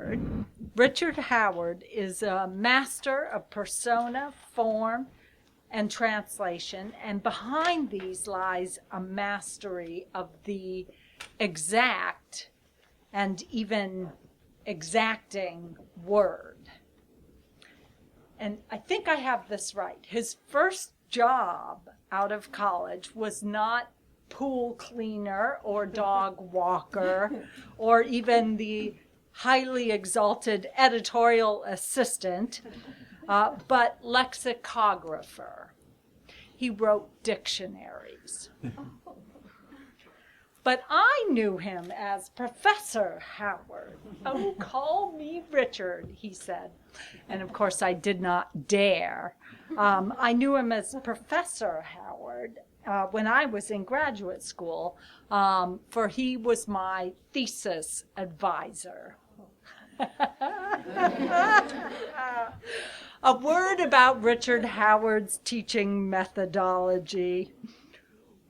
Howard. Richard Howard is a master of persona, form, and translation, and behind these lies a mastery of the exact and even exacting word. And I think I have this right. His first job out of college was not pool cleaner or dog walker or even the highly exalted editorial assistant, but lexicographer. He wrote dictionaries. But I knew him as Professor Howard. "Oh, call me Richard," he said. And of course, I did not dare. I knew him as Professor Howard when I was in graduate school, for he was my thesis advisor. A word about Richard Howard's teaching methodology.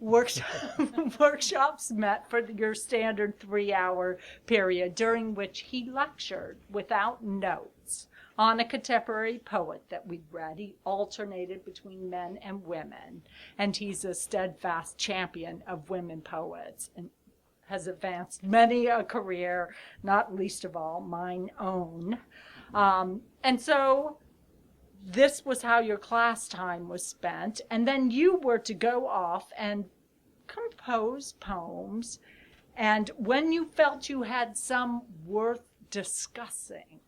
Workshops met for your standard 3-hour period, during which he lectured without notes on a contemporary poet that we'd read. He alternated between men and women, and he's a steadfast champion of women poets and has advanced many a career, not least of all mine own. And so this was how your class time was spent, and then you were to go off and compose poems, and when you felt you had some worth discussing,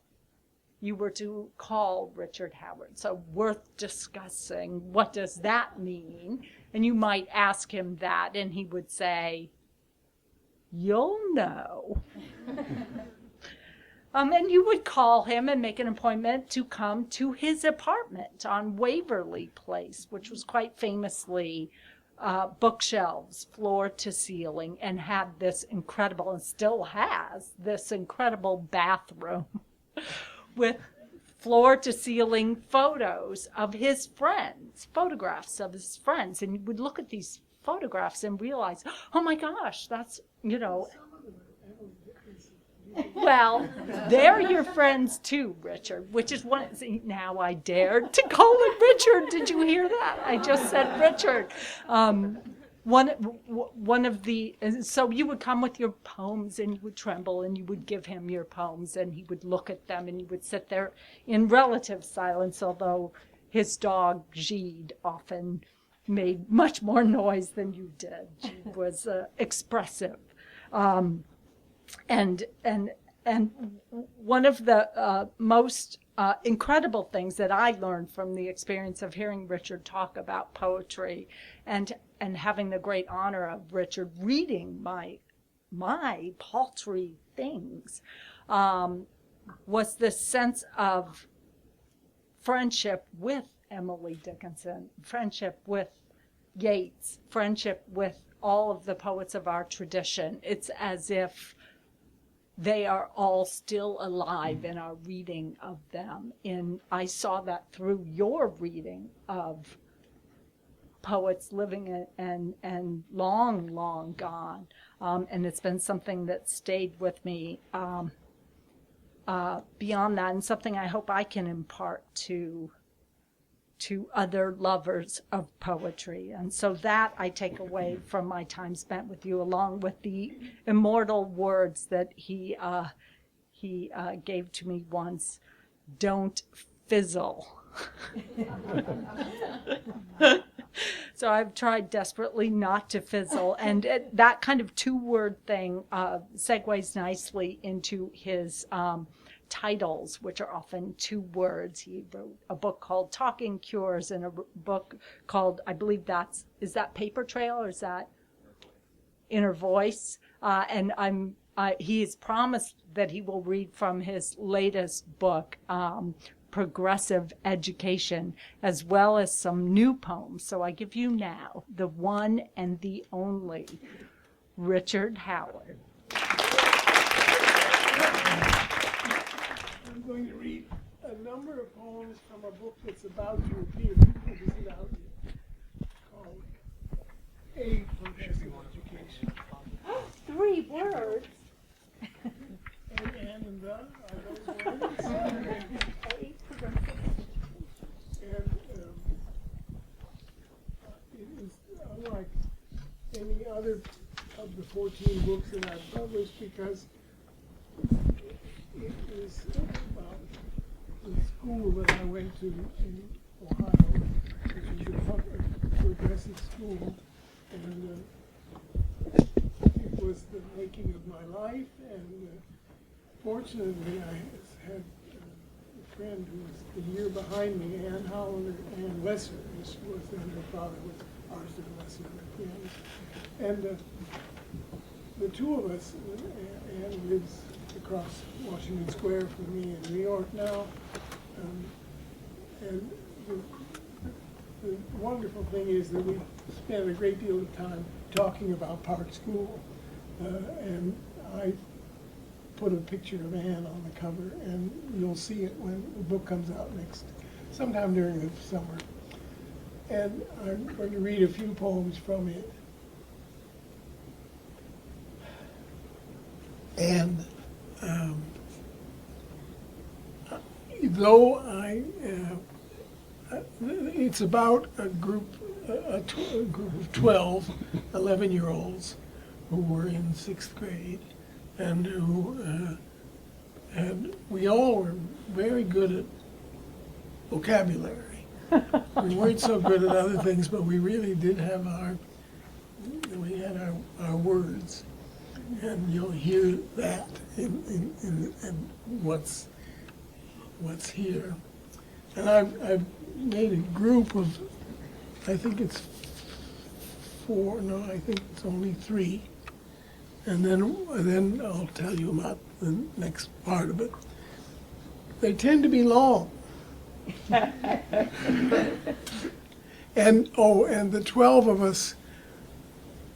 you were to call Richard Howard. So worth discussing, what does that mean? And you might ask him that, and he would say, "You'll know." And you would call him and make an appointment to come to his apartment on Waverly Place, which was quite famously bookshelves, floor to ceiling, and had this incredible, and still has, this incredible bathroom with floor to ceiling photos of his friends, photographs of his friends. And you would look at these photographs and realize, oh my gosh, that's, well, they're your friends too, Richard, which is one. See, now I dared to call him Richard. Did you hear that? I just said Richard. One of the, so you would come with your poems and you would tremble and you would give him your poems and he would look at them and you would sit there in relative silence, although his dog Gide often made much more noise than you did. Gide was expressive. And one of the most incredible things that I learned from the experience of hearing Richard talk about poetry and having the great honor of Richard reading my paltry things was this sense of friendship with Emily Dickinson, friendship with Yeats, friendship with all of the poets of our tradition. It's as if they are all still alive in our reading of them. I saw that through your reading of poets living and long, long gone. And it's been something that stayed with me beyond that, and something I hope I can impart to other lovers of poetry. And so that I take away from my time spent with you, along with the immortal words that he gave to me once: "Don't fizzle." So I've tried desperately not to fizzle, and that kind of two-word thing segues nicely into his titles, which are often 2 words. He wrote a book called Talking Cures and a book called, I believe is that Paper Trail, or is that Inner Voice? And he has promised that he will read from his latest book, Progressive Education, as well as some new poems. So I give you now the one and the only Richard Howard. I'm going to read a number of poems from a book that's about to appear, but isn't out yet, called A Progressive Education. 3 words. And the are those And it is unlike any other of the 14 books that I've published because it is about the school that I went to in Ohio, which is a progressive school, and it was the making of my life, and fortunately I had a friend who was the year behind me, Ann Hollander, Ann Lesser, and she was then, her father was Arthur Lesser, my friend. And the two of us, Ann lives across Washington Square from me in New York now, and the wonderful thing is that we spent a great deal of time talking about Park School, and I put a picture of Anne on the cover, and you'll see it when the book comes out sometime during the summer. And I'm going to read a few poems from it. And though it's about a group of 12, 11-year-olds who were in 6th grade, and we all were very good at vocabulary. We weren't so good at other things, but we really did have our words, and you'll hear that in what's here. And I've made a group of, I think it's 4, no, I think it's only 3. And then I'll tell you about the next part of it. They tend to be long. And the 12 of us,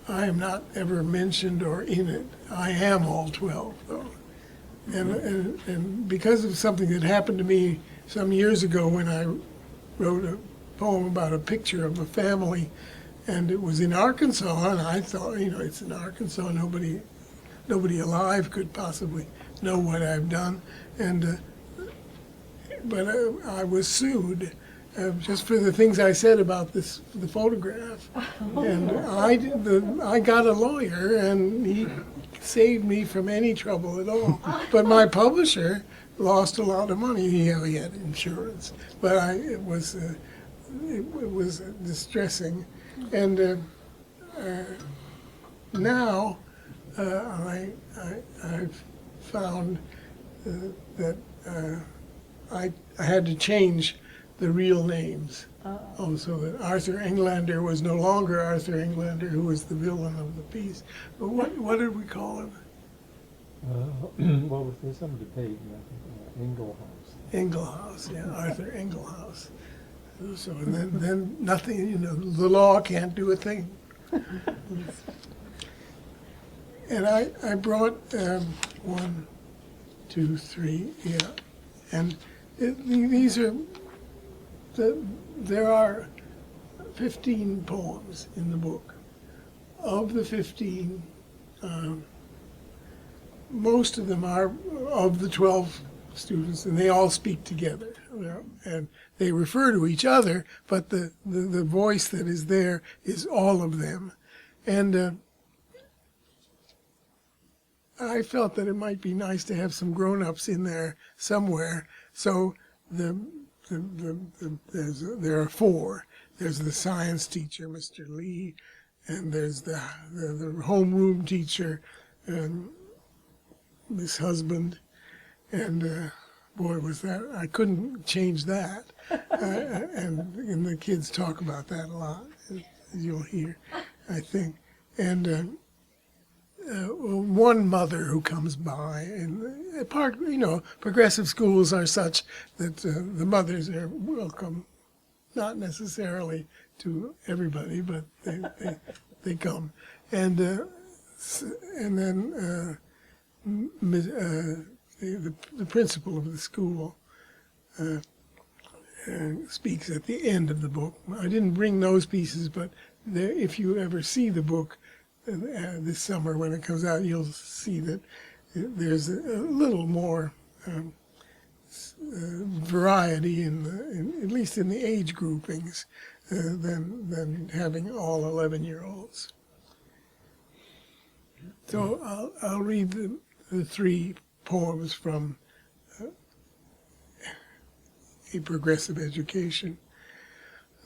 I am not ever mentioned or in it. I am all 12, though. And because of something that happened to me some years ago when I wrote a poem about a picture of a family, and it was in Arkansas, and I thought, it's in Arkansas, nobody alive could possibly know what I've done, but I was sued just for the things I said about the photograph, and I got a lawyer, and he saved me from any trouble at all. But my publisher lost a lot of money. He had insurance, but it was distressing. And now I've found that I had to change the real names. So that Arthur Englander was no longer Arthur Englander, who was the villain of the piece. But what did we call him? Well, there's some debate. Engelhaus, yeah, Arthur Engelhaus. So then nothing, the law can't do a thing. And I brought 1, 2, 3, yeah, and these are there are 15 poems in the book. Of the 15, most of them are of the 12 students, and they all speak together, and they refer to each other, but the voice that is there is all of them. And I felt that it might be nice to have some grown-ups in there somewhere. So there are 4. There's the science teacher, Mr. Lee, and there's the homeroom teacher, Miss Husband, and boy, was that, I couldn't change that. And the kids talk about that a lot, as you'll hear, I think. And one mother who comes by, and progressive schools are such that the mothers are welcome, not necessarily to everybody, but they come. And then the principal of the school speaks at the end of the book. I didn't bring those pieces, but if you ever see the book this summer when it comes out, you'll see that there's a little more variety at least in the age groupings than having all 11-year-olds. So I'll read the three poems from A Progressive Education.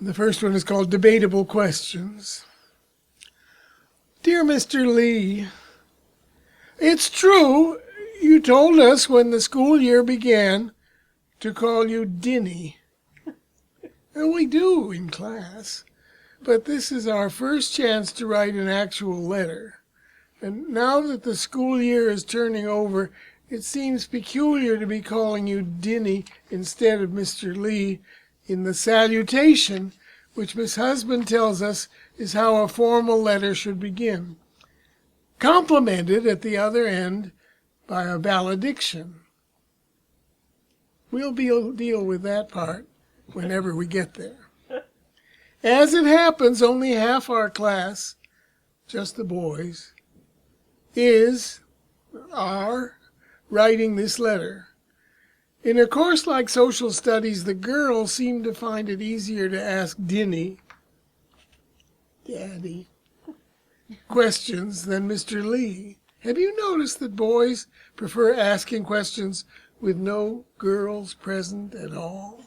The first one is called Debatable Questions. Dear Mr. Lee, it's true you told us when the school year began to call you Dinny. And we do in class, but this is our first chance to write an actual letter. And now that the school year is turning over, it seems peculiar to be calling you Dinny instead of Mr. Lee in the salutation, which Miss Husband tells us is how a formal letter should begin, complimented at the other end by a valediction. We'll deal with that part whenever we get there. As it happens, only half our class, just the boys, are writing this letter. In a course like social studies, the girls seem to find it easier to ask Dinny, Daddy, questions than Mr. Lee. Have you noticed that boys prefer asking questions with no girls present at all?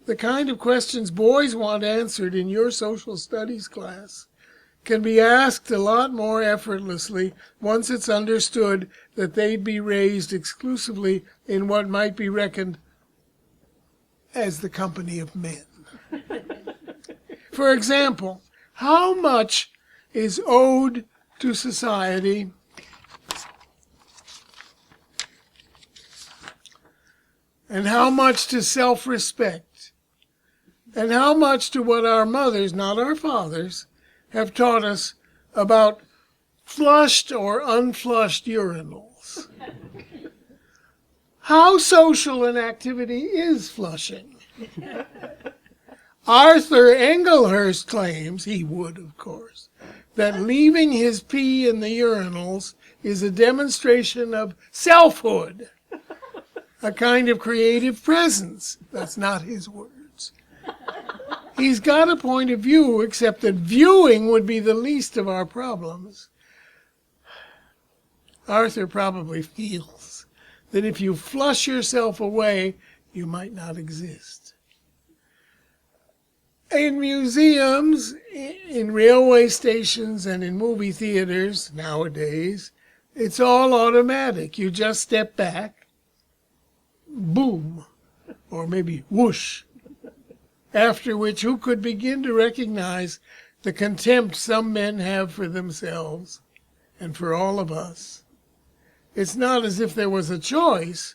The kind of questions boys want answered in your social studies class can be asked a lot more effortlessly once it's understood that they'd be raised exclusively in what might be reckoned as the company of men. For example, how much is owed to society and how much to self-respect, and how much to what our mothers, not our fathers, have taught us about flushed or unflushed urinals. How social an activity is flushing? Arthur Engelhurst claims, he would of course, that leaving his pee in the urinals is a demonstration of selfhood, a kind of creative presence. That's not his words. He's got a point of view, except that viewing would be the least of our problems. Arthur probably feels that if you flush yourself away, you might not exist. In museums, in railway stations, and in movie theaters nowadays, it's all automatic. You just step back, boom, or maybe whoosh. After which, who could begin to recognize the contempt some men have for themselves and for all of us? It's not as if there was a choice,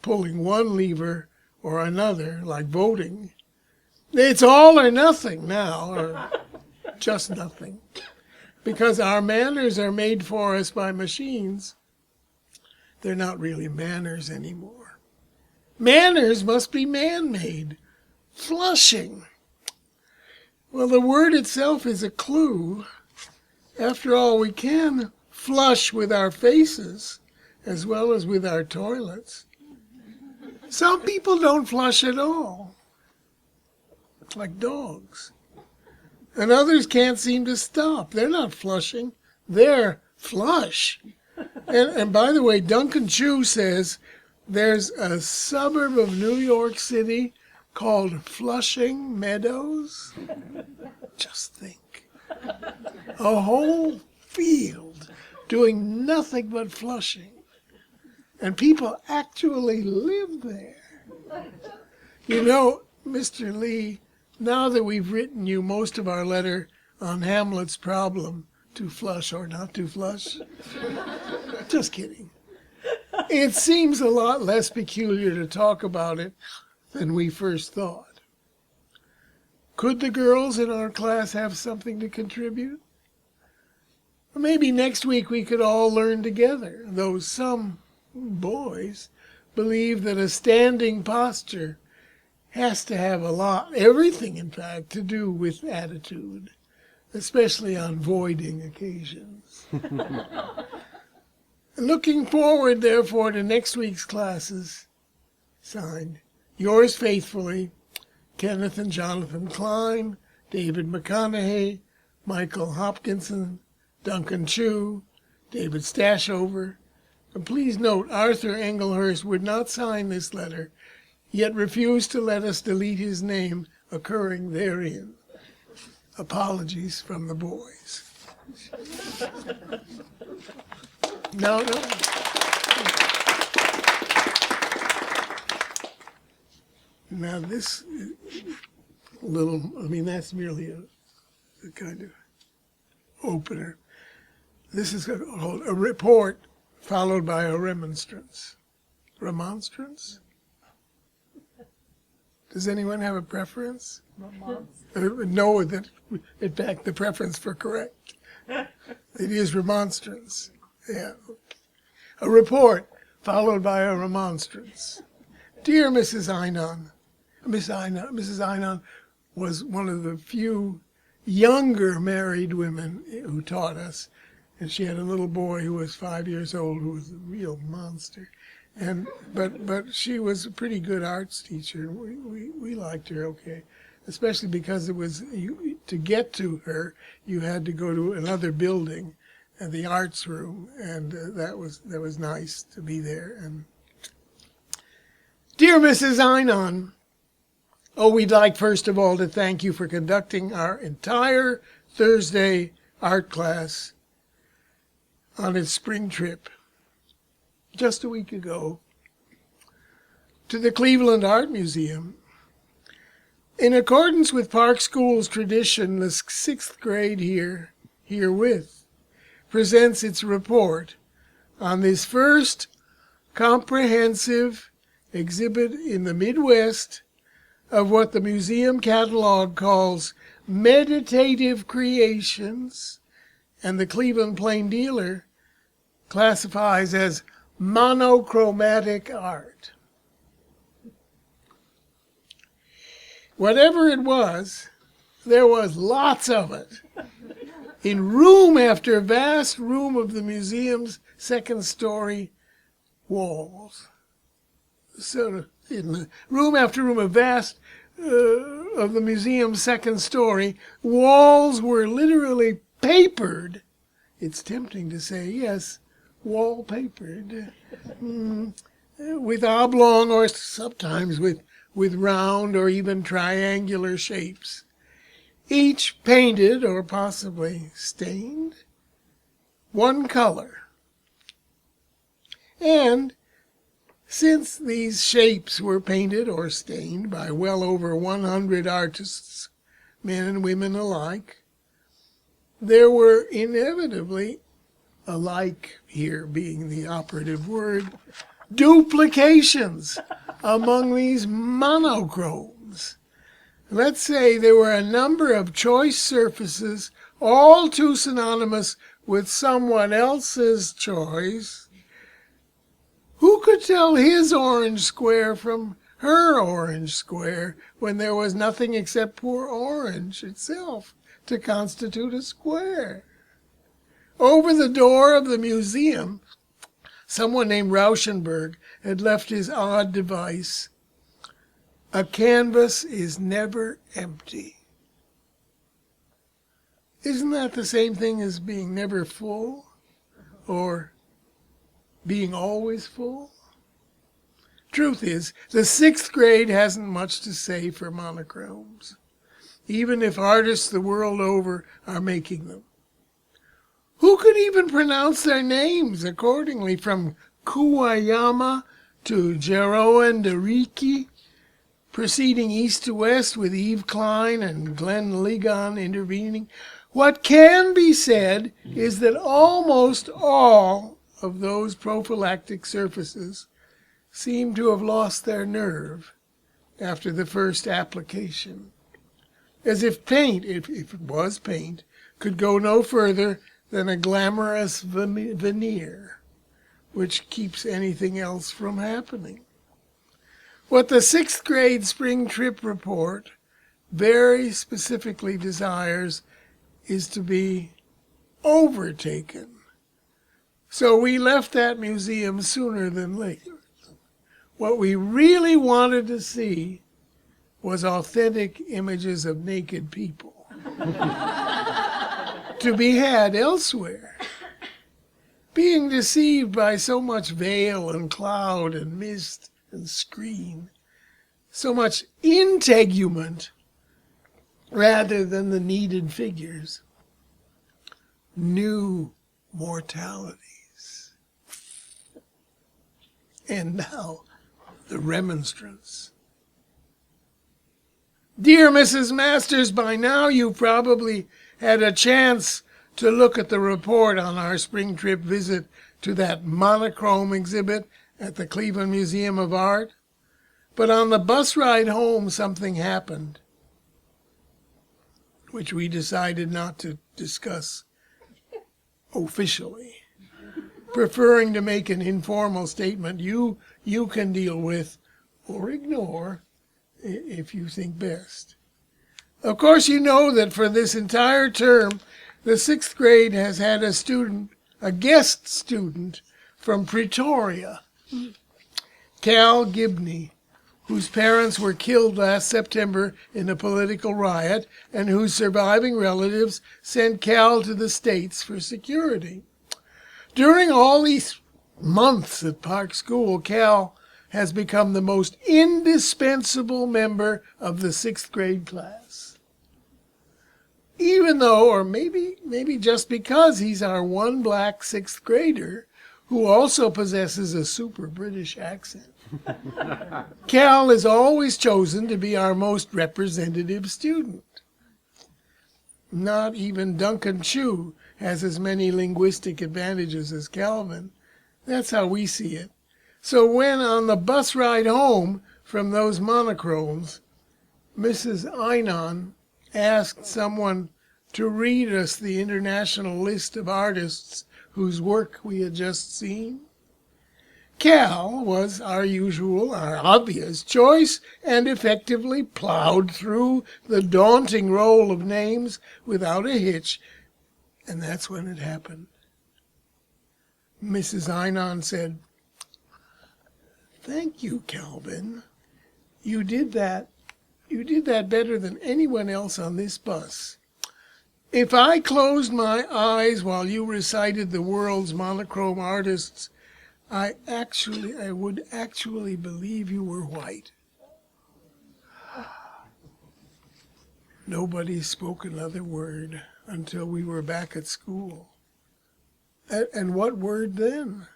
pulling one lever or another, like voting. It's all or nothing now, or just nothing. Because our manners are made for us by machines. They're not really manners anymore. Manners must be man-made. Flushing. Well, the word itself is a clue. After all, we can flush with our faces as well as with our toilets. Some people don't flush at all, like dogs. And others can't seem to stop. They're not flushing. They're flush. And by the way, Duncan Chu says there's a suburb of New York City called Flushing Meadows. Just think. A whole field doing nothing but flushing. And people actually live there. You know, Mr. Lee, now that we've written you most of our letter on Hamlet's problem, to flush or not to flush, just kidding. It seems a lot less peculiar to talk about it than we first thought. Could the girls in our class have something to contribute? Or maybe next week we could all learn together, though some boys believe that a standing posture has to have everything in fact, to do with attitude, especially on voiding occasions. Looking forward, therefore, to next week's classes, Signed, yours faithfully, Kenneth and Jonathan Klein, David McConaughey, Michael Hopkinson, Duncan Chu, David Stashover. And please note, Arthur Engelhurst would not sign this letter, yet refused to let us delete his name occurring therein. Apologies from the boys. No. Now this little, that's merely a kind of opener. This is called a report followed by a remonstrance. Remonstrance? Does anyone have a preference? No, that in fact the preference for correct. It is remonstrance. Yeah. A report followed by a remonstrance. Dear Mrs. Einon, Mrs. Einon was one of the few younger married women who taught us, and she had a little boy who was 5 years old who was a real monster. But she was a pretty good arts teacher. We liked her okay, especially because to get to her you had to go to another building, and the arts room, and that was nice to be there. And dear Mrs. Einon, we'd like first of all to thank you for conducting our entire Thursday art class on its spring trip just a week ago to the Cleveland Art Museum. In accordance with Park School's tradition, the 6th grade herewith presents its report on this first comprehensive exhibit in the Midwest of what the museum catalog calls meditative creations, and the Cleveland Plain Dealer classifies as monochromatic art. Whatever it was, there was lots of it. In room after vast room of the museum's second-story walls. So in room after room of vast of the museum's second story, walls were literally papered. It's tempting to say, yes, wallpapered, with oblong or sometimes with round or even triangular shapes, each painted or possibly stained one color. And since these shapes were painted or stained by well over 100 artists, men and women alike, there were inevitably, alike here being the operative word, duplications among these monochromes. Let's say there were a number of choice surfaces, all too synonymous with someone else's choice. Who could tell his orange square from her orange square when there was nothing except poor orange itself to constitute a square? Over the door of the museum, someone named Rauschenberg had left his odd device. A canvas is never empty. Isn't that the same thing as being never full? Or being always full? Truth is, the 6th grade hasn't much to say for monochromes, even if artists the world over are making them. Who could even pronounce their names accordingly, from Kuwayama to Jeroen de Riki, proceeding east to west with Eve Klein and Glenn Ligon intervening? What can be said is that almost all of those prophylactic surfaces seem to have lost their nerve after the first application, as if paint, if it was paint, could go no further than a glamorous veneer, which keeps anything else from happening. What the 6th grade spring trip report very specifically desires is to be overtaken. So we left that museum sooner than later. What we really wanted to see was authentic images of naked people to be had elsewhere. Being deceived by so much veil and cloud and mist and screen, so much integument rather than the needed figures. New mortalities. And now, the remonstrance. Dear Mrs. Masters, by now you've probably had a chance to look at the report on our spring trip visit to that monochrome exhibit at the Cleveland Museum of Art. But on the bus ride home, something happened, which we decided not to discuss officially, preferring to make an informal statement you can deal with or ignore if you think best. Of course, you know that for this entire term, the sixth grade has had a guest student from Pretoria, Cal Gibney, whose parents were killed last September in a political riot and whose surviving relatives sent Cal to the States for security. During all these months at Park School, Cal has become the most indispensable member of the sixth grade class. Even though, or maybe just because he's our one black sixth grader who also possesses a super British accent. Cal is always chosen to be our most representative student. Not even Duncan Chu has as many linguistic advantages as Calvin. That's how we see it. So when on the bus ride home from those monochromes, Mrs. Einon asked someone to read us the international list of artists whose work we had just seen, Cal was our obvious choice and effectively plowed through the daunting roll of names without a hitch, and that's when it happened. Mrs. Einon said, "Thank you, Calvin. You did that better than anyone else on this bus. If I closed my eyes while you recited the world's monochrome artists, I would actually believe you were white." Nobody spoke another word until we were back at school. And what word then?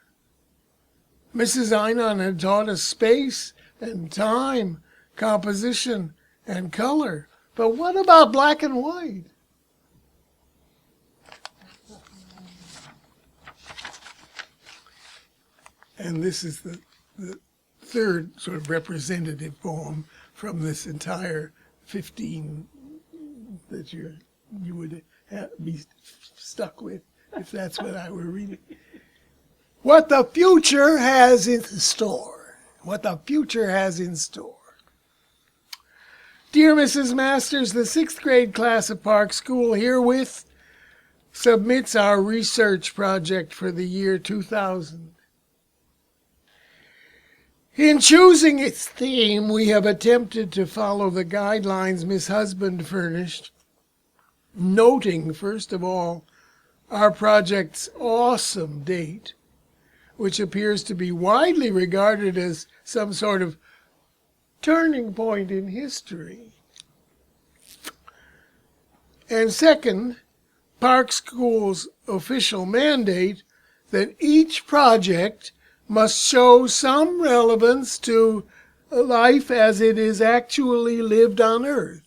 Mrs. Einon had taught us space and time, composition and color. But what about black and white? And this is the third sort of representative poem from this entire 15 that you would be stuck with if that's what I were reading. What the future has in store. What the future has in store. Dear Mrs. Masters, the sixth grade class of Park School herewith submits our research project for the year 2000. In choosing its theme, we have attempted to follow the guidelines Miss Husband furnished, noting, first of all, our project's awesome date, which appears to be widely regarded as some sort of turning point in history. And second, Park School's official mandate that each project must show some relevance to life as it is actually lived on Earth.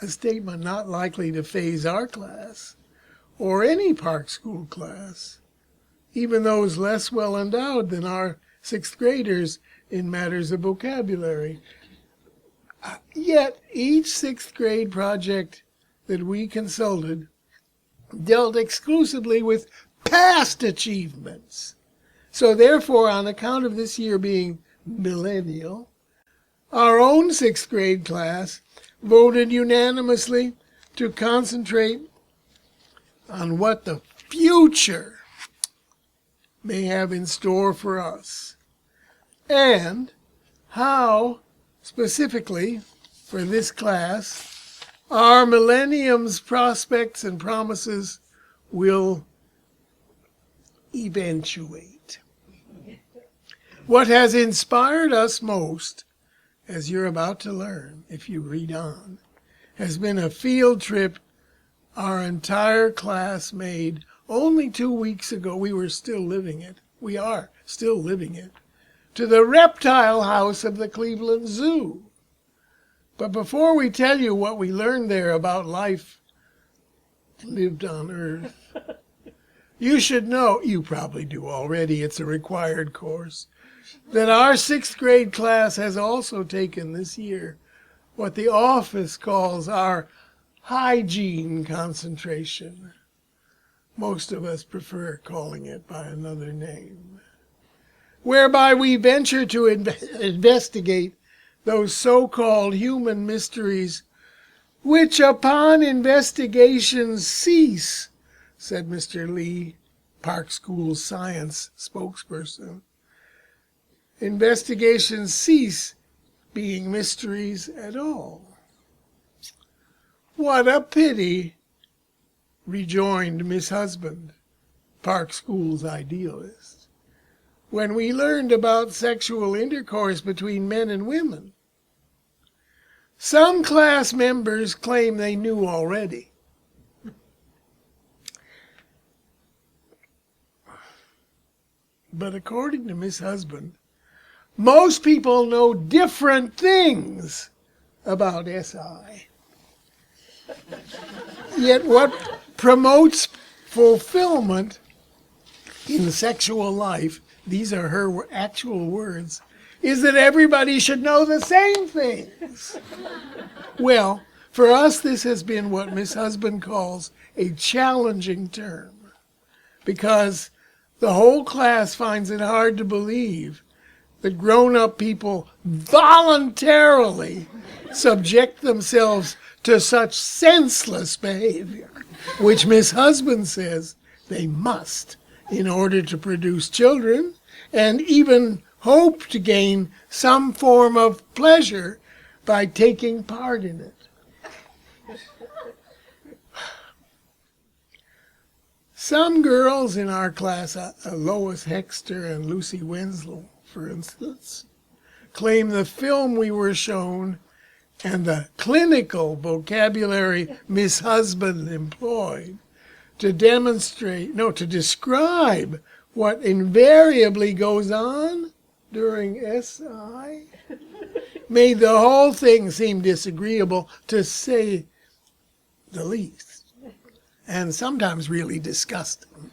A statement not likely to faze our class, or any Park School class, even those less well endowed than our sixth graders in matters of vocabulary. Yet each sixth grade project that we consulted dealt exclusively with past achievements. So therefore, on account of this year being millennial, our own sixth grade class voted unanimously to concentrate on what the future may have in store for us. and how, specifically for this class, our millennium's prospects and promises will eventuate. What has inspired us most, as you're about to learn if you read on, has been a field trip our entire class made only 2 weeks ago. We were still living it. We are still living it. To the reptile house of the Cleveland Zoo. But before we tell you what we learned there about life lived on Earth, you should know, you probably do already, it's a required course, that our 6th grade class has also taken this year what the office calls our hygiene concentration. Most of us prefer calling it by another name, whereby we venture to investigate those so-called human mysteries which upon investigation cease, said Mr. Lee, Park School's science spokesperson. Investigations cease being mysteries at all. What a pity, rejoined Miss Husband, Park School's idealist, when we learned about sexual intercourse between men and women. Some class members claim they knew already. But according to Miss Husband, most people know different things about SI. Yet what promotes fulfillment in sexual life, these are her actual words, is that everybody should know the same things. Well, for us this has been what Miss Husband calls a challenging term, because the whole class finds it hard to believe that grown-up people voluntarily subject themselves to such senseless behavior, which Miss Husband says they must in order to produce children and even hope to gain some form of pleasure by taking part in it. Some girls in our class, Lois Hexter and Lucy Winslow, for instance, claim the film we were shown and the clinical vocabulary Miss Husband employed to describe what invariably goes on during SI made the whole thing seem disagreeable, to say the least, and sometimes really disgusting.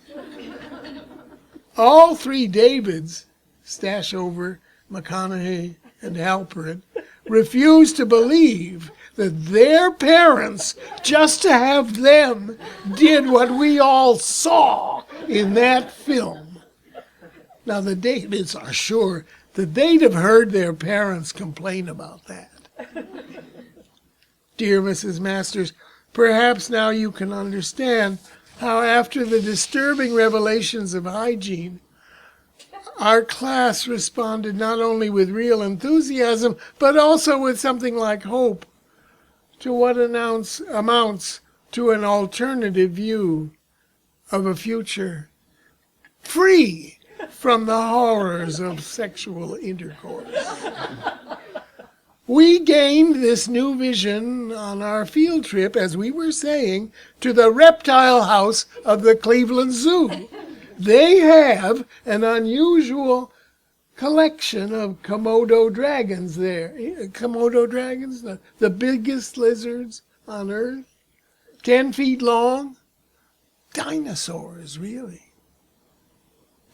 All 3 Davids, Stashover, McConaughey, and Halperin, refused to believe that their parents, just to have them, did what we all saw in that film. Now, the Davids are sure that they'd have heard their parents complain about that. Dear Mrs. Masters, perhaps now you can understand how after the disturbing revelations of hygiene, our class responded not only with real enthusiasm, but also with something like hope to what amounts to an alternative view of a future free from the horrors of sexual intercourse. We gained this new vision on our field trip, as we were saying, to the reptile house of the Cleveland Zoo. They have an unusual collection of Komodo dragons there. Komodo dragons, the biggest lizards on Earth, 10 feet long. Dinosaurs, really.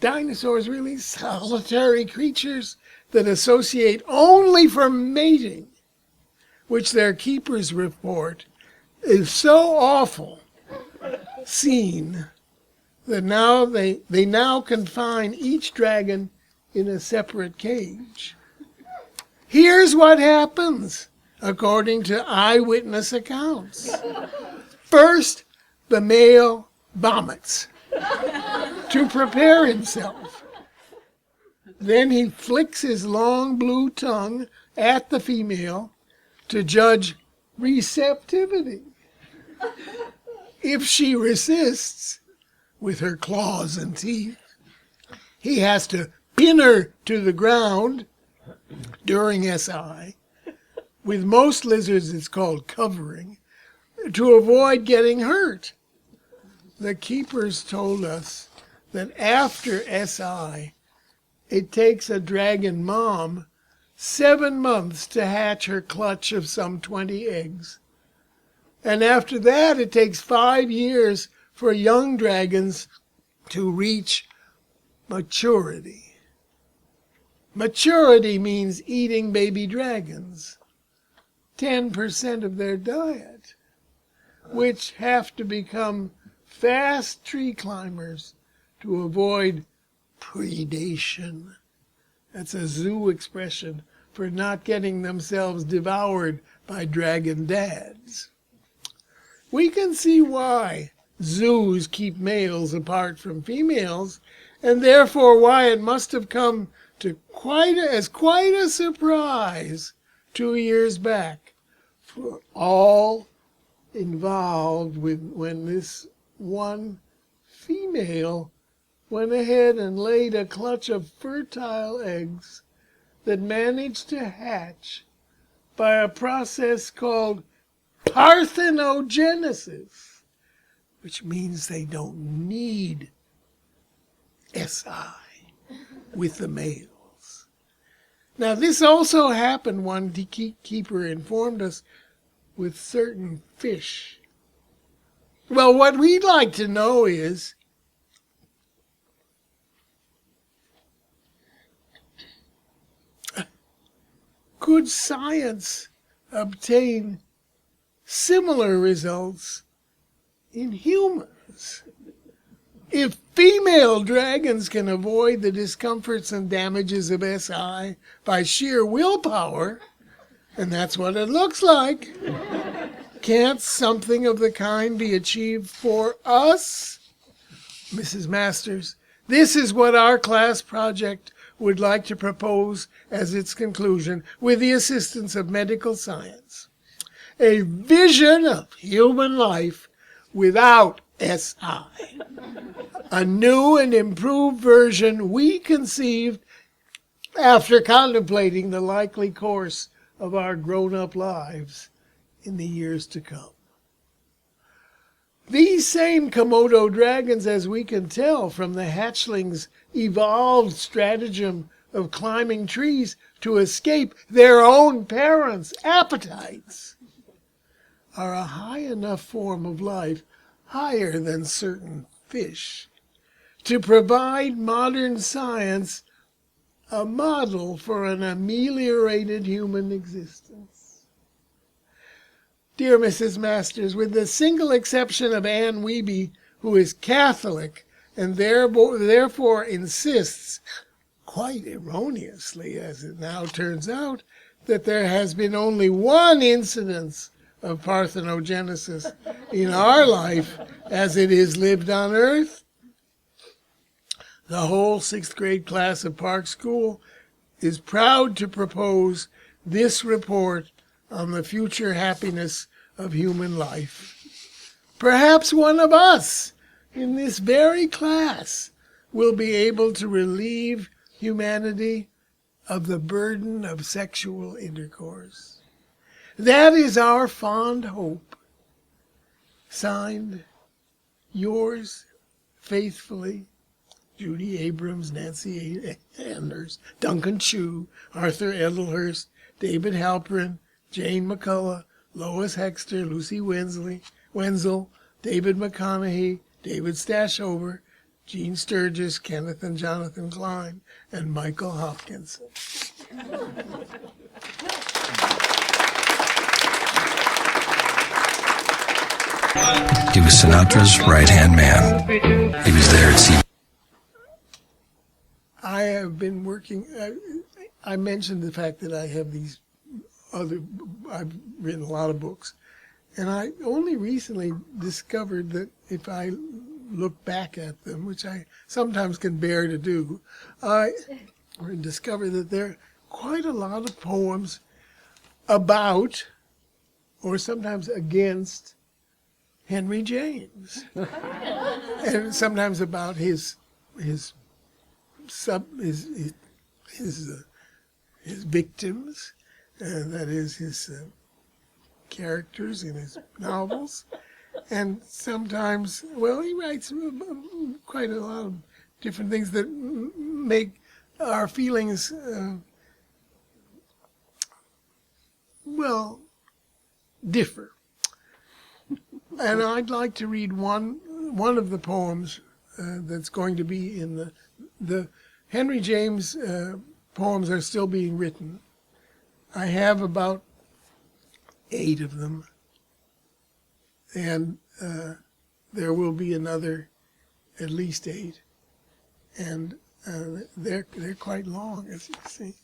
Dinosaurs, really solitary creatures that associate only for mating, which their keepers report is so awful scene that now they now confine each dragon in a separate cage. Here's what happens, according to eyewitness accounts. First, the male vomits to prepare himself. Then he flicks his long blue tongue at the female to judge receptivity. If she resists with her claws and teeth, he has to pin her to the ground during SI. With most lizards, it's called covering, to avoid getting hurt. The keepers told us that after SI, it takes a dragon mom 7 months to hatch her clutch of some 20 eggs. And after that, it takes 5 years for young dragons to reach maturity. Maturity means eating baby dragons, 10% of their diet, which have to become fast tree climbers to avoid predation. That's a zoo expression for not getting themselves devoured by dragon dads. We can see why zoos keep males apart from females, and therefore why it must have come to quite a surprise 2 years back for all involved when this one female went ahead and laid a clutch of fertile eggs that managed to hatch by a process called parthenogenesis, which means they don't need SI with the males. Now, this also happened, one keeper informed us, with certain fish. Well, what we'd like to know is, could science obtain similar results in humans? If female dragons can avoid the discomforts and damages of SI by sheer willpower, and that's what it looks like, can't something of the kind be achieved for us? Mrs. Masters, this is what our class project would like to propose as its conclusion with the assistance of medical science. A vision of human life without SI. A new and improved version we conceived after contemplating the likely course of our grown-up lives in the years to come. These same Komodo dragons, as we can tell from the hatchlings' evolved stratagem of climbing trees to escape their own parents' appetites, are a high enough form of life, higher than certain fish, to provide modern science a model for an ameliorated human existence. Dear Mrs. Masters, with the single exception of Anne Wiebe, who is Catholic and therefore insists, quite erroneously as it now turns out, that there has been only one incidence of parthenogenesis in our life as it is lived on Earth, the whole 6th grade class of Park School is proud to propose this report on the future happiness of human life. Perhaps one of us in this very class will be able to relieve humanity of the burden of sexual intercourse. That is our fond hope. Signed, yours faithfully, Judy Abrams, Nancy Anders, Duncan Chu, Arthur Edelhurst, David Halperin, Jane McCullough, Lois Hexter, Lucy Wenzel, David McConaughey, David Stashover, Gene Sturgis, Kenneth and Jonathan Klein, and Michael Hopkinson. He was Sinatra's right-hand man. He was there at sea. I have been working, I mentioned the fact that I have these I've written a lot of books, and I only recently discovered that if I look back at them, which I sometimes can bear to do, we discover that there are quite a lot of poems about, or sometimes against, Henry James, and sometimes about his victims, that is his characters in his novels, and sometimes, well, he writes quite a lot of different things that make our feelings, well, differ. And I'd like to read one of the poems that's going to be in the Henry James poems are still being written. I have about 8 of them, and there will be another at least 8, and they're quite long, as you see.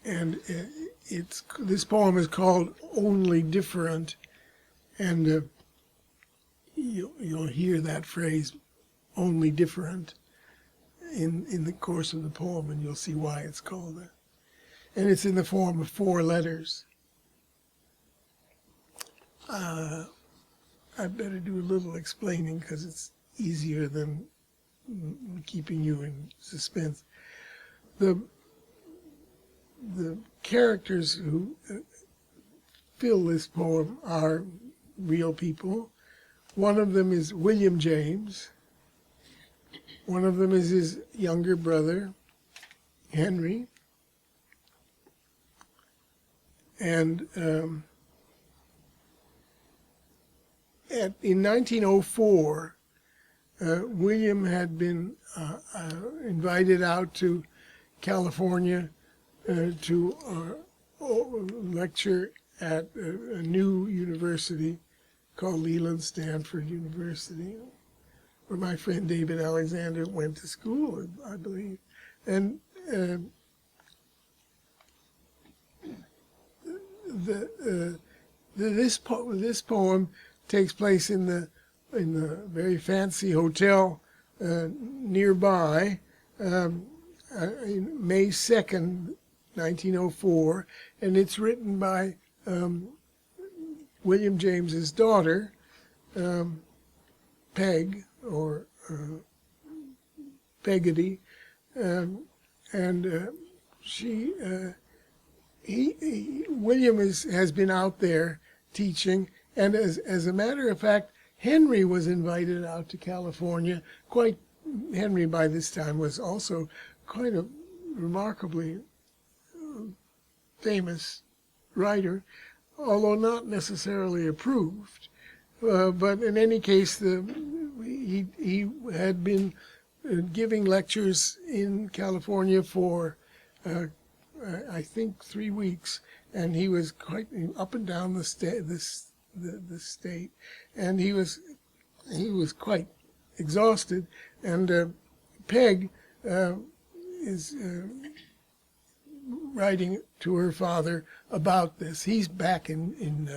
And this poem is called "Only Different," and you'll hear that phrase "only different" in the course of the poem, and you'll see why it's called that. And it's in the form of 4 letters. I better do a little explaining because it's easier than keeping you in suspense. The characters who fill this poem are real people. One of them is William James. One of them is his younger brother, Henry. And in 1904, William had been invited out to California to lecture at a new university called Leland Stanford University, where my friend David Alexander went to school, I believe. And this poem takes place in the very fancy hotel nearby, May 2nd, 1904, and it's written by William James's daughter, Peg, or Peggotty, and William has been out there teaching, and as a matter of fact, Henry was invited out to California. Henry by this time was also quite a remarkably famous writer, although not necessarily approved. But in any case, he had been giving lectures in California for, I think, 3 weeks, and he was quite up and down the state, and he was quite exhausted. And Peg is writing to her father about this. He's back in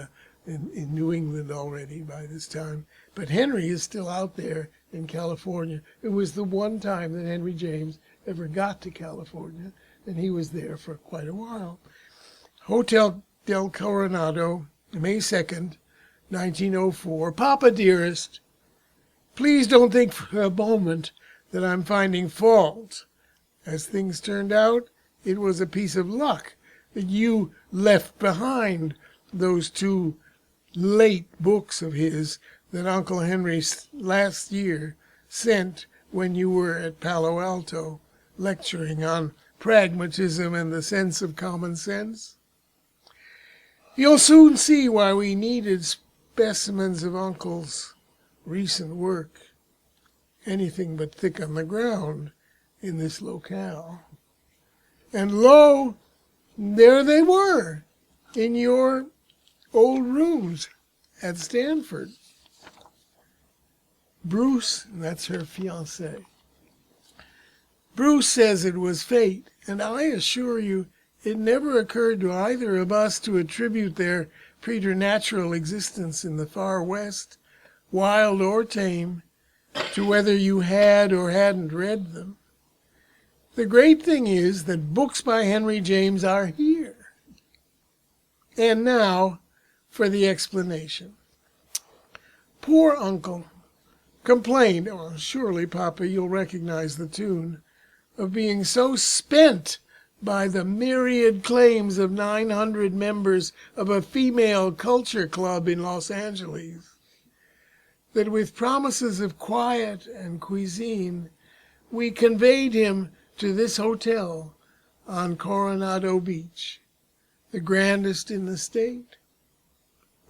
New England already by this time, but Henry is still out there in California. It was the one time that Henry James ever got to California, and he was there for quite a while. Hotel del Coronado, May 2nd, 1904. Papa, dearest, please don't think for a moment that I'm finding fault. As things turned out, it was a piece of luck that you left behind those 2 late books of his that Uncle Henry last year sent when you were at Palo Alto lecturing on pragmatism and the sense of common sense. You'll soon see why we needed specimens of Uncle's recent work, anything but thick on the ground in this locale. And lo, there they were, in your old rooms at Stanford. Bruce, and that's her fiancé, Bruce says it was fate, and I assure you it never occurred to either of us to attribute their preternatural existence in the far west, wild or tame, to whether you had or hadn't read them. The great thing is that books by Henry James are here. And now for the explanation. Poor Uncle complained, oh, surely, Papa, you'll recognize the tune, of being so spent by the myriad claims of 900 members of a female culture club in Los Angeles, that with promises of quiet and cuisine, we conveyed him to this hotel on Coronado Beach, the grandest in the state,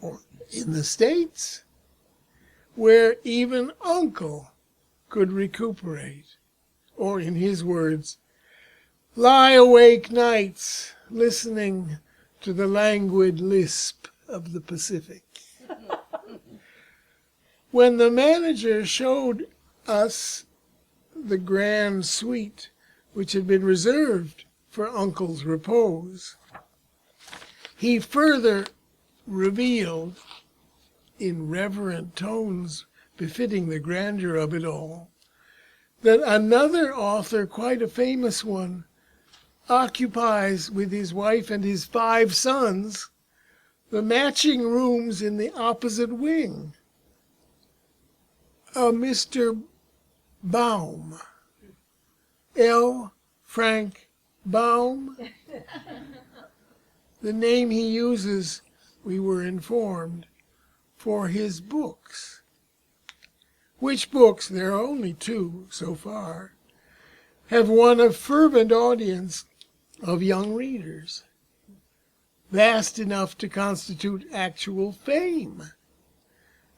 or in the States, where even Uncle could recuperate, or in his words, lie awake nights listening to the languid lisp of the Pacific. When the manager showed us the grand suite which had been reserved for Uncle's repose, he further revealed, in reverent tones befitting the grandeur of it all, that another author, quite a famous one, occupies with his wife and his 5 sons the matching rooms in the opposite wing. A Mr. Baum, L. Frank Baum, the name he uses, we were informed, for his books, which books, there are only 2 so far, have won a fervent audience of young readers, vast enough to constitute actual fame.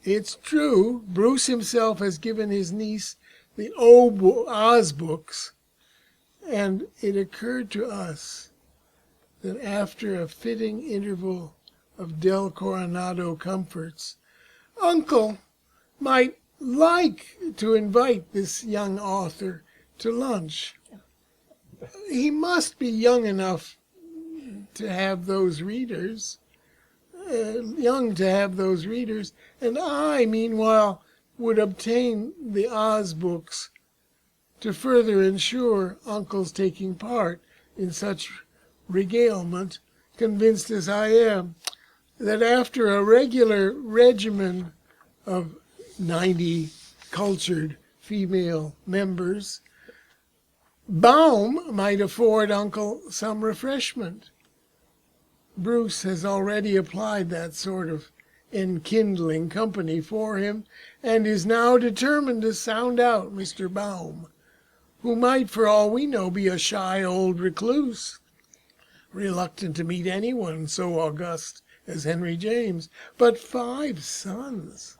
It's true, Bruce himself has given his niece the Oz books, and it occurred to us that after a fitting interval of Del Coronado comforts, Uncle might like to invite this young author to lunch. He must be young enough to have those readers, and I, meanwhile, would obtain the Oz books to further ensure Uncle's taking part in such regalement, convinced as I am that after a regular regimen of 90 cultured female members, Baum might afford Uncle some refreshment. Bruce has already applied that sort of enkindling company for him, and is now determined to sound out Mr. Baum, who might, for all we know, be a shy old recluse, reluctant to meet anyone so august as Henry James. But 5 sons!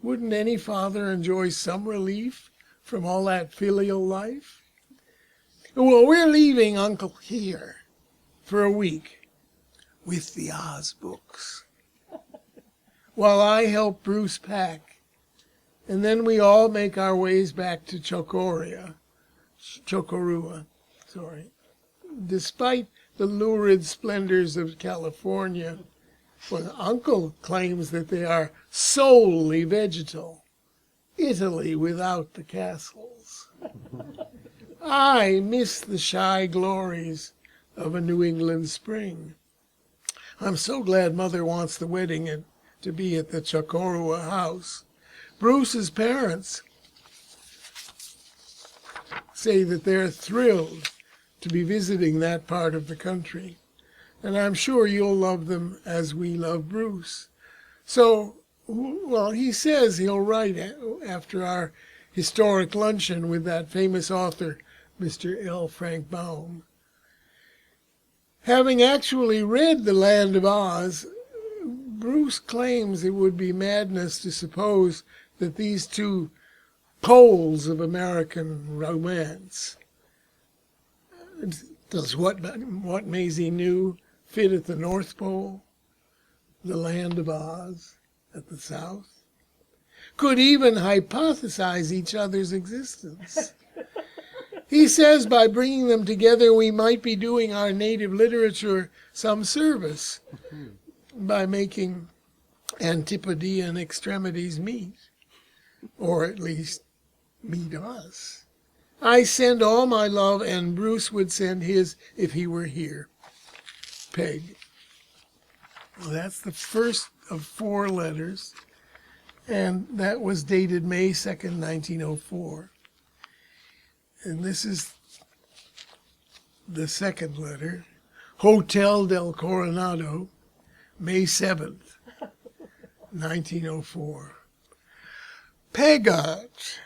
Wouldn't any father enjoy some relief from all that filial life? Well, we're leaving Uncle here for a week with the Oz books, while I help Bruce pack, and then we all make our ways back to Chocorua. Despite the lurid splendors of California, well, Uncle claims that they are solely vegetal, Italy without the castles. I miss the shy glories of a New England spring. I'm so glad Mother wants the wedding to be at the Chocorua house. Bruce's parents say that they're thrilled to be visiting that part of the country, and I'm sure you'll love them as we love Bruce. So, well, he says he'll write after our historic luncheon with that famous author, Mr. L. Frank Baum. Having actually read The Land of Oz, Bruce claims it would be madness to suppose that these 2 poles of American romance, does what Maisie knew fit at the North Pole, the Land of Oz at the South, could even hypothesize each other's existence. He says by bringing them together, we might be doing our native literature some service by making Antipodean extremities meet. or at least meet us. I send all my love, and Bruce would send his if he were here. Peg. Well, that's the first of 4 letters, and that was dated May 2nd, 1904. And this is the second letter, Hotel del Coronado, May 7th, 1904. Pegot,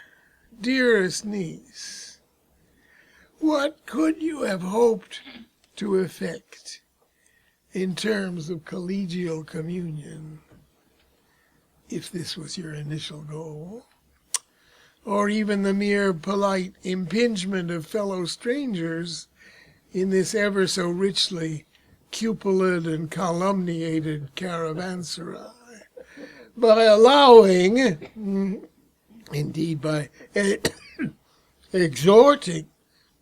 dearest niece, what could you have hoped to effect in terms of collegial communion, if this was your initial goal, or even the mere polite impingement of fellow strangers in this ever so richly cupolaed and calumniated caravanserai, by allowing, indeed by exhorting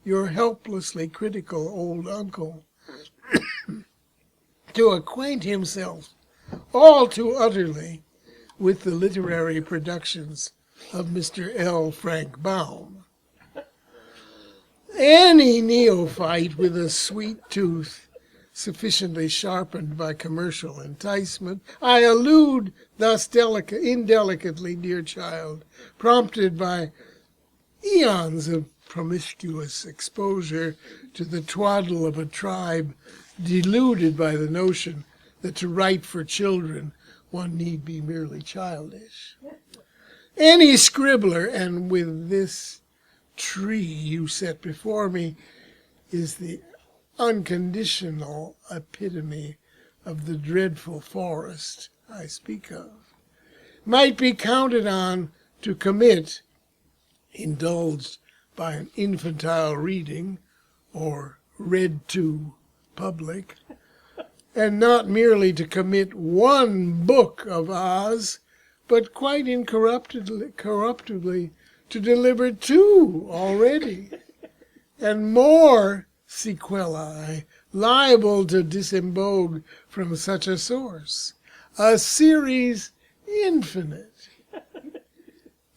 your helplessly critical old uncle to acquaint himself all too utterly with the literary productions of Mr. L. Frank Baum. Any neophyte with a sweet tooth sufficiently sharpened by commercial enticement, I allude thus indelicately, dear child, prompted by eons of promiscuous exposure to the twaddle of a tribe deluded by the notion that to write for children one need be merely childish. Any scribbler, and with this tree you set before me is the unconditional epitome of the dreadful forest I speak of, might be counted on to commit, indulged by an infantile reading, or read to public, and not merely to commit one book of Oz, but quite incorruptibly to deliver 2 already, and more sequelae liable to disembogue from such a source. A series infinite.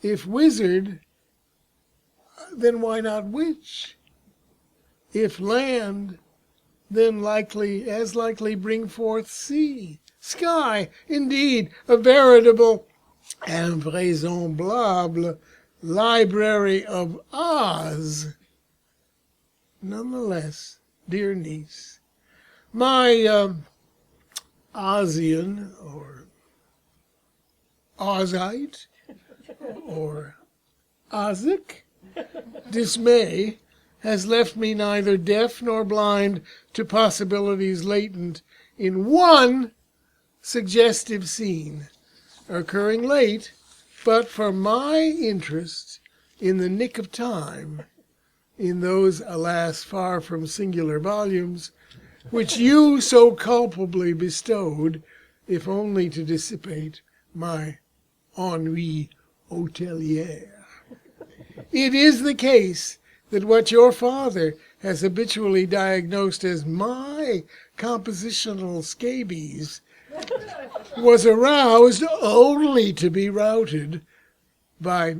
If wizard, then why not witch? If land, then as likely bring forth sea, sky, indeed, a veritable invraisemblable library of Oz. Nonetheless, dear niece, my Ozian, or Ozite, or Ozic dismay has left me neither deaf nor blind to possibilities latent in one suggestive scene, occurring late, but for my interest in the nick of time, in those, alas, far from singular volumes, which you so culpably bestowed, if only to dissipate my ennui hotelier. It is the case that what your father has habitually diagnosed as my compositional scabies was aroused only to be routed by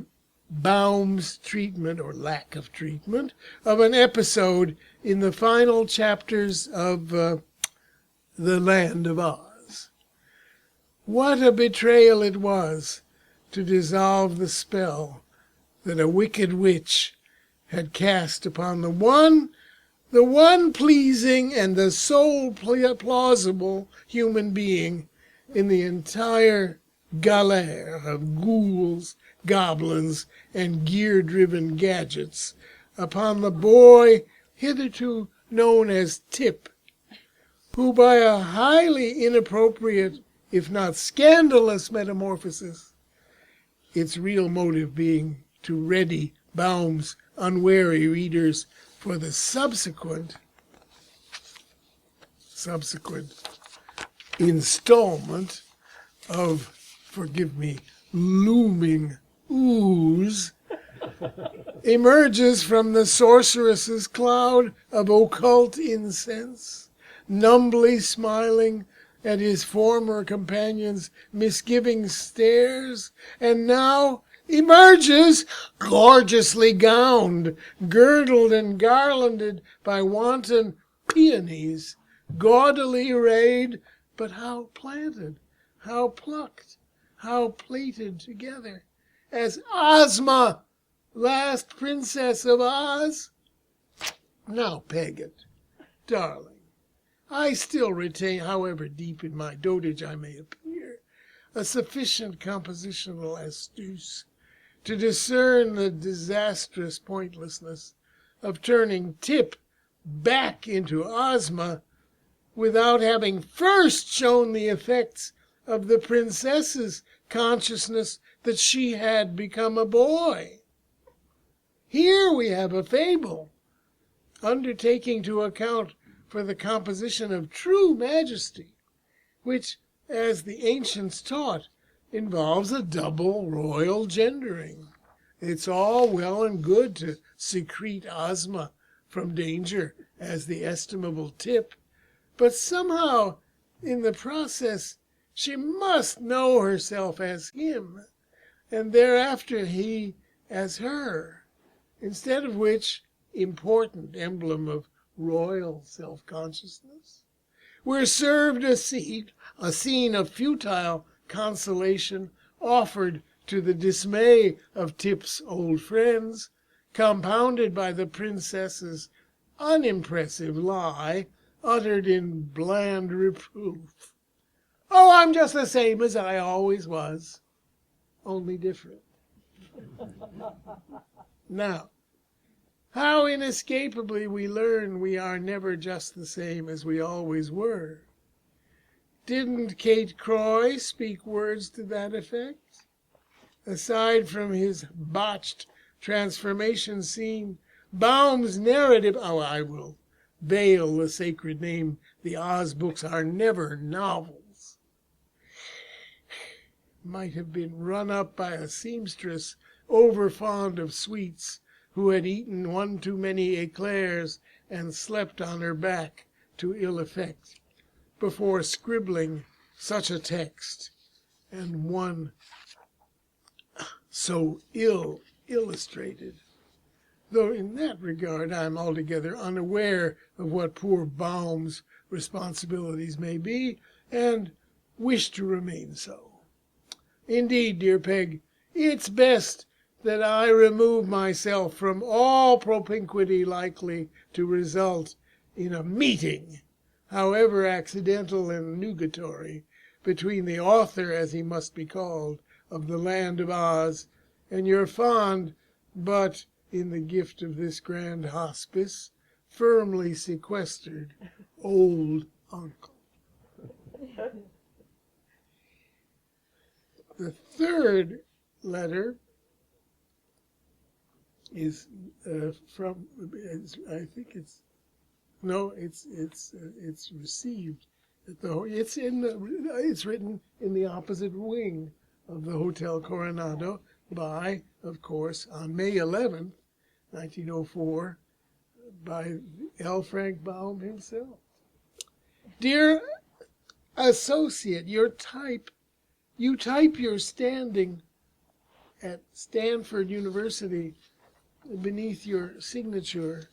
Baum's treatment, or lack of treatment, of an episode in the final chapters of The Land of Oz. What a betrayal it was to dissolve the spell that a wicked witch had cast upon the one pleasing and the sole plausible human being in the entire galère of ghouls, goblins, and gear-driven gadgets, upon the boy hitherto known as Tip, who by a highly inappropriate, if not scandalous metamorphosis, its real motive being to ready Baum's unwary readers for the subsequent installment of, forgive me, looming ooze, emerges from the sorceress's cloud of occult incense, numbly smiling at his former companion's misgiving stares, and now emerges gorgeously gowned, girdled and garlanded by wanton peonies, gaudily arrayed, but how planted, how plucked, how plaited together, as Ozma, last princess of Oz. Now, Paget, darling, I still retain, however deep in my dotage I may appear, a sufficient compositional astuce to discern the disastrous pointlessness of turning Tip back into Ozma without having first shown the effects of the princess's consciousness that she had become a boy. Here we have a fable undertaking to account for the composition of true majesty, which, as the ancients taught, involves a double royal gendering. It's all well and good to secrete Ozma from danger as the estimable Tip, but somehow in the process she must know herself as him, and thereafter he as her, instead of which important emblem of royal self-consciousness, we're served a scene of futile consolation offered to the dismay of Tip's old friends, compounded by the princess's unimpressive lie uttered in bland reproof. Oh, I'm just the same as I always was, only different. Now, how inescapably we learn we are never just the same as we always were. Didn't Kate Croy speak words to that effect? Aside from his botched transformation scene, Baum's narrative, I will veil the sacred name, the Oz books are never novels, might have been run up by a seamstress overfond of sweets, who had eaten one too many eclairs and slept on her back to ill effect, before scribbling such a text, and one so ill illustrated. Though in that regard I am altogether unaware of what poor Baum's responsibilities may be, and wish to remain so. Indeed, dear Peg, it's best that I remove myself from all propinquity likely to result in a meeting, however accidental and nugatory, between the author, as he must be called, of the Land of Oz, and your fond, but, in the gift of this grand hospice, firmly sequestered old uncle. The third letter is from, I think it's, no, it's received at the, it's written in the opposite wing of the Hotel Coronado by, of course, on May 11th, 1904, by L. Frank Baum himself. Dear associate, you type your standing at Stanford University beneath your signature.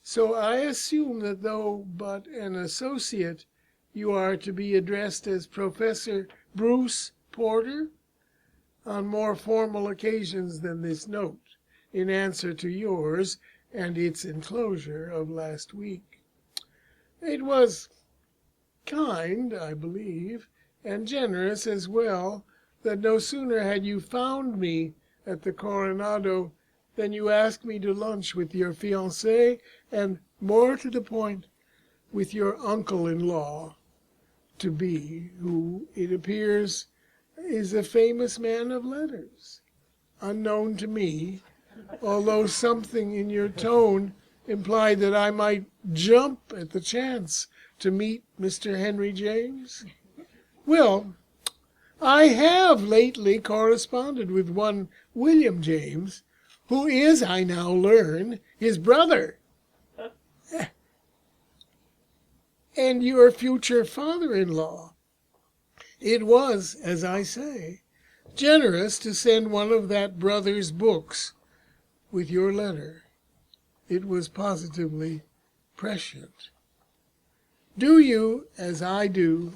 So I assume that though but an associate, you are to be addressed as Professor Bruce Porter on more formal occasions than this note, in answer to yours and its enclosure of last week. It was kind, I believe, and generous as well, that no sooner had you found me at the Coronado than you asked me to lunch with your fiancé, and, more to the point, with your uncle-in-law to be, who, it appears, is a famous man of letters, unknown to me, although something in your tone implied that I might jump at the chance to meet Mr. Henry James. Well, I have lately corresponded with one William James, who is, I now learn, his brother, and your future father-in-law. It was, as I say, generous to send one of that brother's books with your letter. It was positively prescient. Do you, as I do,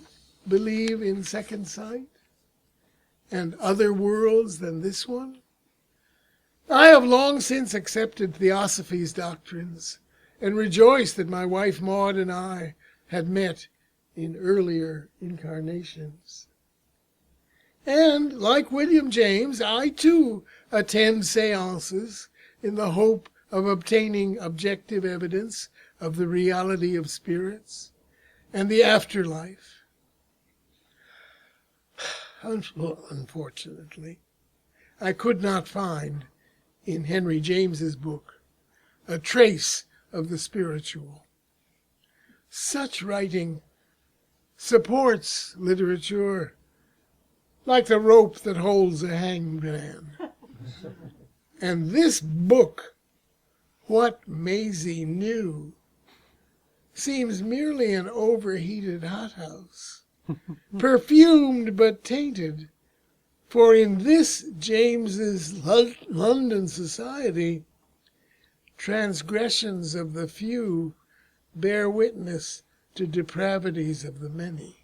believe in second sight and other worlds than this one? I have long since accepted Theosophy's doctrines and rejoiced that my wife Maud and I had met in earlier incarnations. And, like William James, I too attend seances in the hope of obtaining objective evidence of the reality of spirits and the afterlife. Unfortunately, I could not find in Henry James's book a trace of the spiritual. Such writing supports literature like the rope that holds a hanged man. And this book, What Maisie Knew, seems merely an overheated hothouse, perfumed but tainted, for in this James's London society, transgressions of the few bear witness to depravities of the many.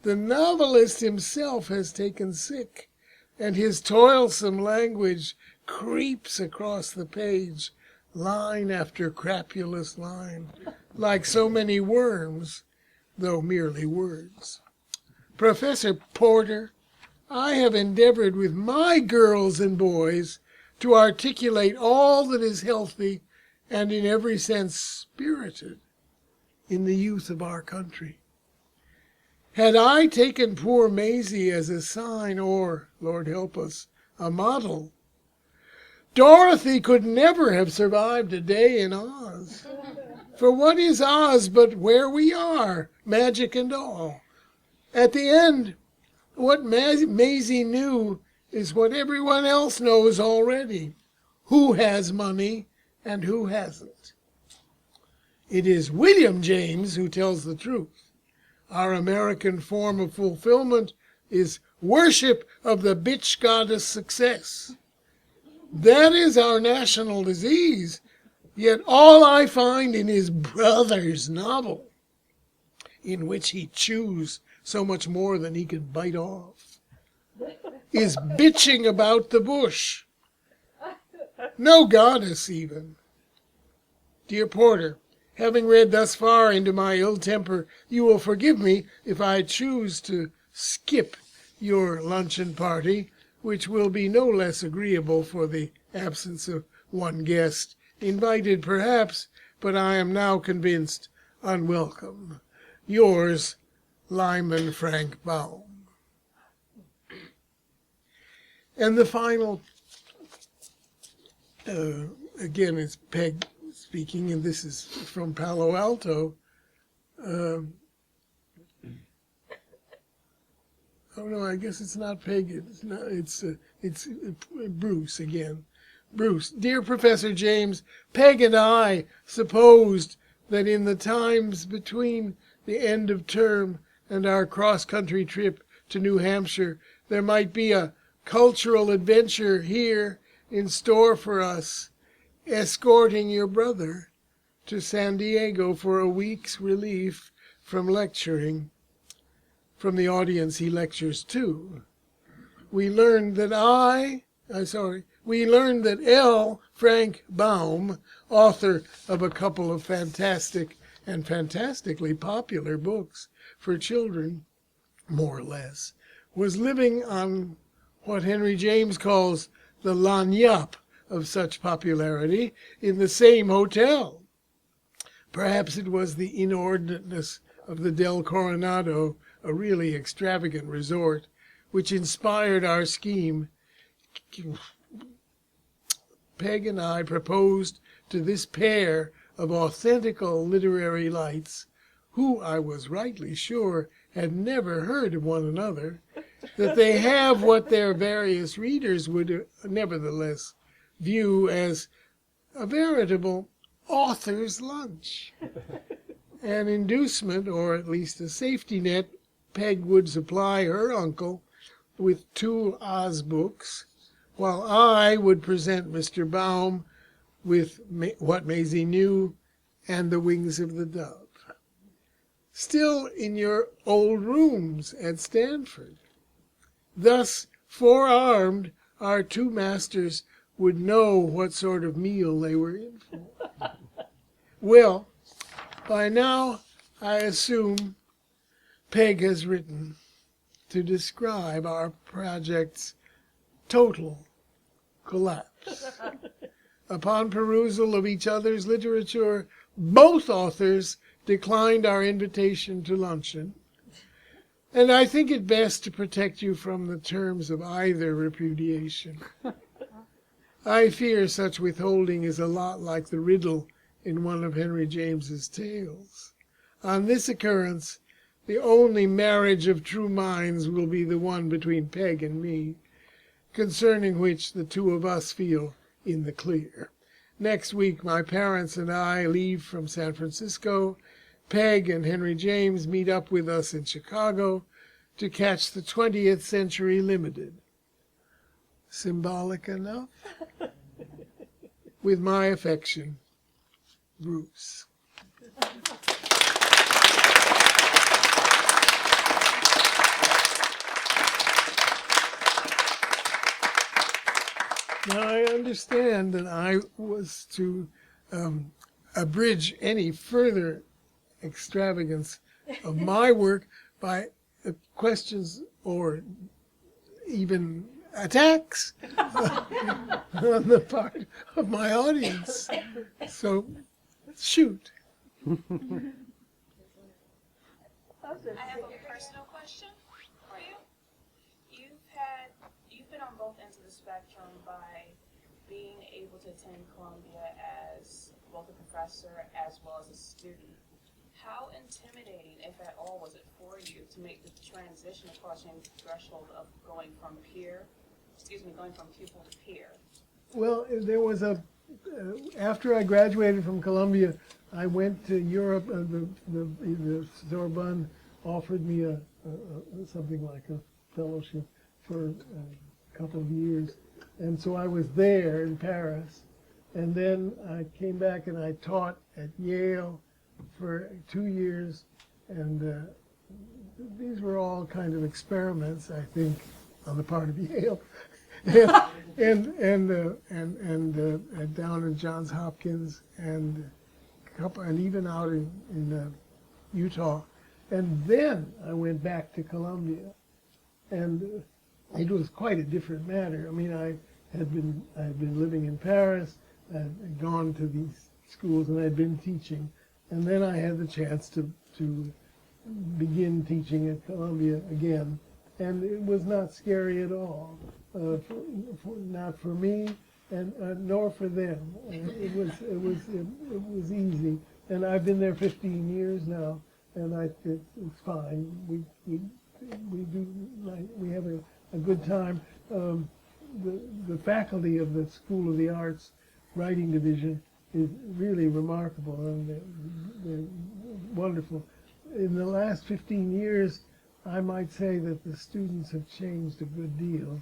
The novelist himself has taken sick, and his toilsome language creeps across the page, line after crapulous line, like so many worms, though merely words. Professor Porter, I have endeavored with my girls and boys to articulate all that is healthy and in every sense spirited in the youth of our country. Had I taken poor Maisie as a sign or, Lord help us, a model, Dorothy could never have survived a day in Oz. For what is Oz but where we are, magic and all? At the end, what Maisie knew is what everyone else knows already. Who has money and who hasn't. It is William James who tells the truth. Our American form of fulfillment is worship of the bitch goddess success. That is our national disease, yet all I find in his brother's novel, in which he chews so much more than he can bite off, is bitching about the bush. No goddess even. Dear Porter, having read thus far into my ill temper, you will forgive me if I choose to skip your luncheon party, which will be no less agreeable for the absence of one guest, invited perhaps, but I am now convinced unwelcome. Yours, Lyman Frank Baum. And the final, again, it's Peg speaking, and this is from Palo Alto. Oh no, I guess it's not Peg. It's Bruce again. Bruce, dear Professor James, Peg and I supposed that in the times between the end of term and our cross-country trip to New Hampshire, there might be a cultural adventure here in store for us, escorting your brother to San Diego for a week's relief from lecturing from the audience he lectures to. We learned that L. Frank Baum, author of a couple of fantastic and fantastically popular books for children, more or less, was living on what Henry James calls the lagniappe of such popularity in the same hotel. Perhaps it was the inordinateness of the Del Coronado, a really extravagant resort, which inspired our scheme. Peg and I proposed to this pair of authentical literary lights, who I was rightly sure had never heard of one another, that they have what their various readers would nevertheless view as a veritable author's lunch. An inducement, or at least a safety net, Peg would supply her uncle with 2 Oz books, while I would present Mr. Baum with What Maisie Knew and The Wings of the Dove. Still in your old rooms at Stanford. Thus, forearmed, our 2 masters would know what sort of meal they were in for. Well, by now, I assume Peg has written to describe our project's total collapse. Upon perusal of each other's literature, both authors declined our invitation to luncheon, and I think it best to protect you from the terms of either repudiation. I fear such withholding is a lot like the riddle in one of Henry James's tales. On this occurrence, the only marriage of true minds will be the one between Peg and me, concerning which the 2 of us feel in the clear. Next week, my parents and I leave from San Francisco. Peg and Henry James meet up with us in Chicago to catch the 20th Century Limited. Symbolic enough? With my affection, Bruce. Now I understand that I was to abridge any further extravagance of my work by questions or even attacks on the part of my audience. So, shoot. I have a personal question for you. You've been on both ends of the spectrum by being able to attend Columbia as both a professor as well as a student. How intimidating, if at all, was it for you to make the transition across the threshold of going from pupil to peer? Well, there was after I graduated from Columbia, I went to Europe. The Sorbonne offered me something like a fellowship for a couple of years. And so I was there in Paris. And then I came back and I taught at Yale for 2 years. And these were all kind of experiments, I think, on the part of Yale. and down in Johns Hopkins and even out in Utah. And then I went back to Columbia, and it was quite a different matter. I mean, I had been living in Paris, I had gone to these schools, and I had been teaching, and then I had the chance to begin teaching at Columbia again, and it was not scary at all. Not for me, and nor for them. It was easy, and I've been there 15 years now, and it's fine. We have a good time. The faculty of the School of the Arts Writing Division is really remarkable, and they're wonderful. In the last 15 years, I might say that the students have changed a good deal.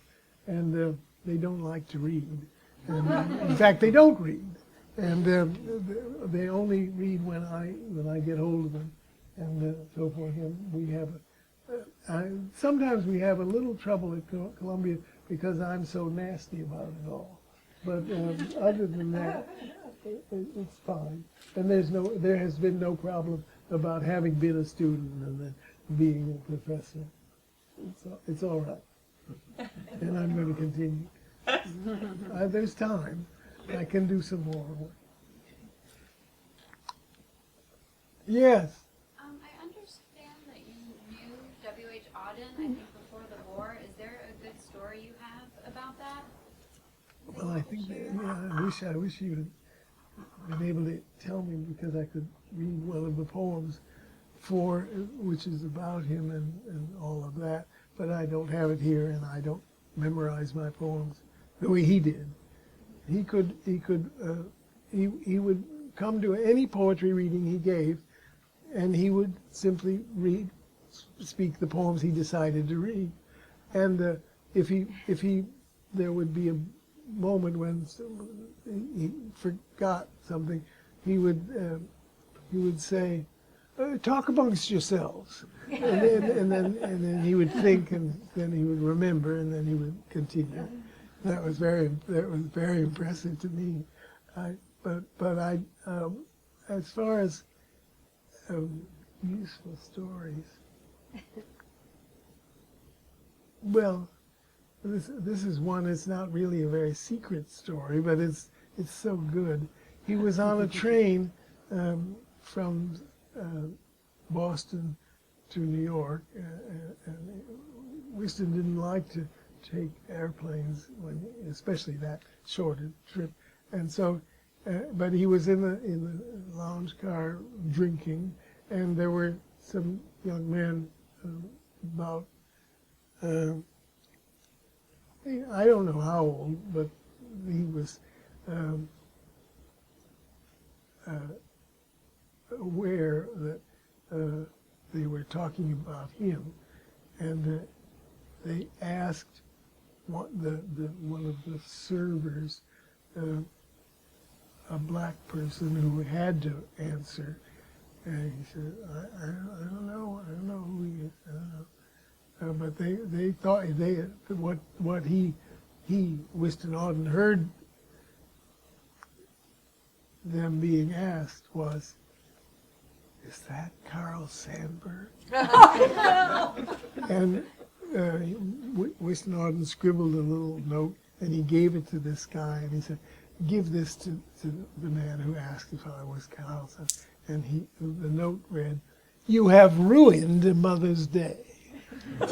And they don't like to read. And, in fact, they don't read, and they only read when I get hold of them, and so forth. And we have sometimes we have a little trouble at Columbia because I'm so nasty about it all. But other than that, it's fine. And there has been no problem about having been a student and then being a professor. It's all right. And I'm going to continue. There's time. I can do some more work. Yes. I understand that you knew W.H. Auden, I think, before the war. Is there a good story you have about that? Well, I think I wish you had been able to tell me, because I could read one of the poems which is about him and all of that. But I don't have it here, and I don't memorize my poems the way he did. He would come to any poetry reading he gave, and he would simply speak the poems he decided to read. And there would be a moment when he forgot something, he would say, "Talk amongst yourselves," and then he would think, and then he would remember, and then he would continue. That was very impressive to me. As far as useful stories, well, this is one. It's not really a very secret story, but it's so good. He was on a train from Boston to New York, and Winston didn't like to take airplanes, especially that short a trip, and so. But he was in the lounge car drinking, and there were some young men about. I don't know how old, but he was aware that they were talking about him, and they asked one of the servers, a black person who had to answer, and he said, I don't know who he is, I don't know. But they thought what he Winston Auden heard them being asked was, "Is that Carl Sandburg?" And Winston Auden scribbled a little note, and he gave it to this guy, and he said, "Give this to the man who asked if I was Carl Sandburg." And the note read, "You have ruined Mother's Day." Does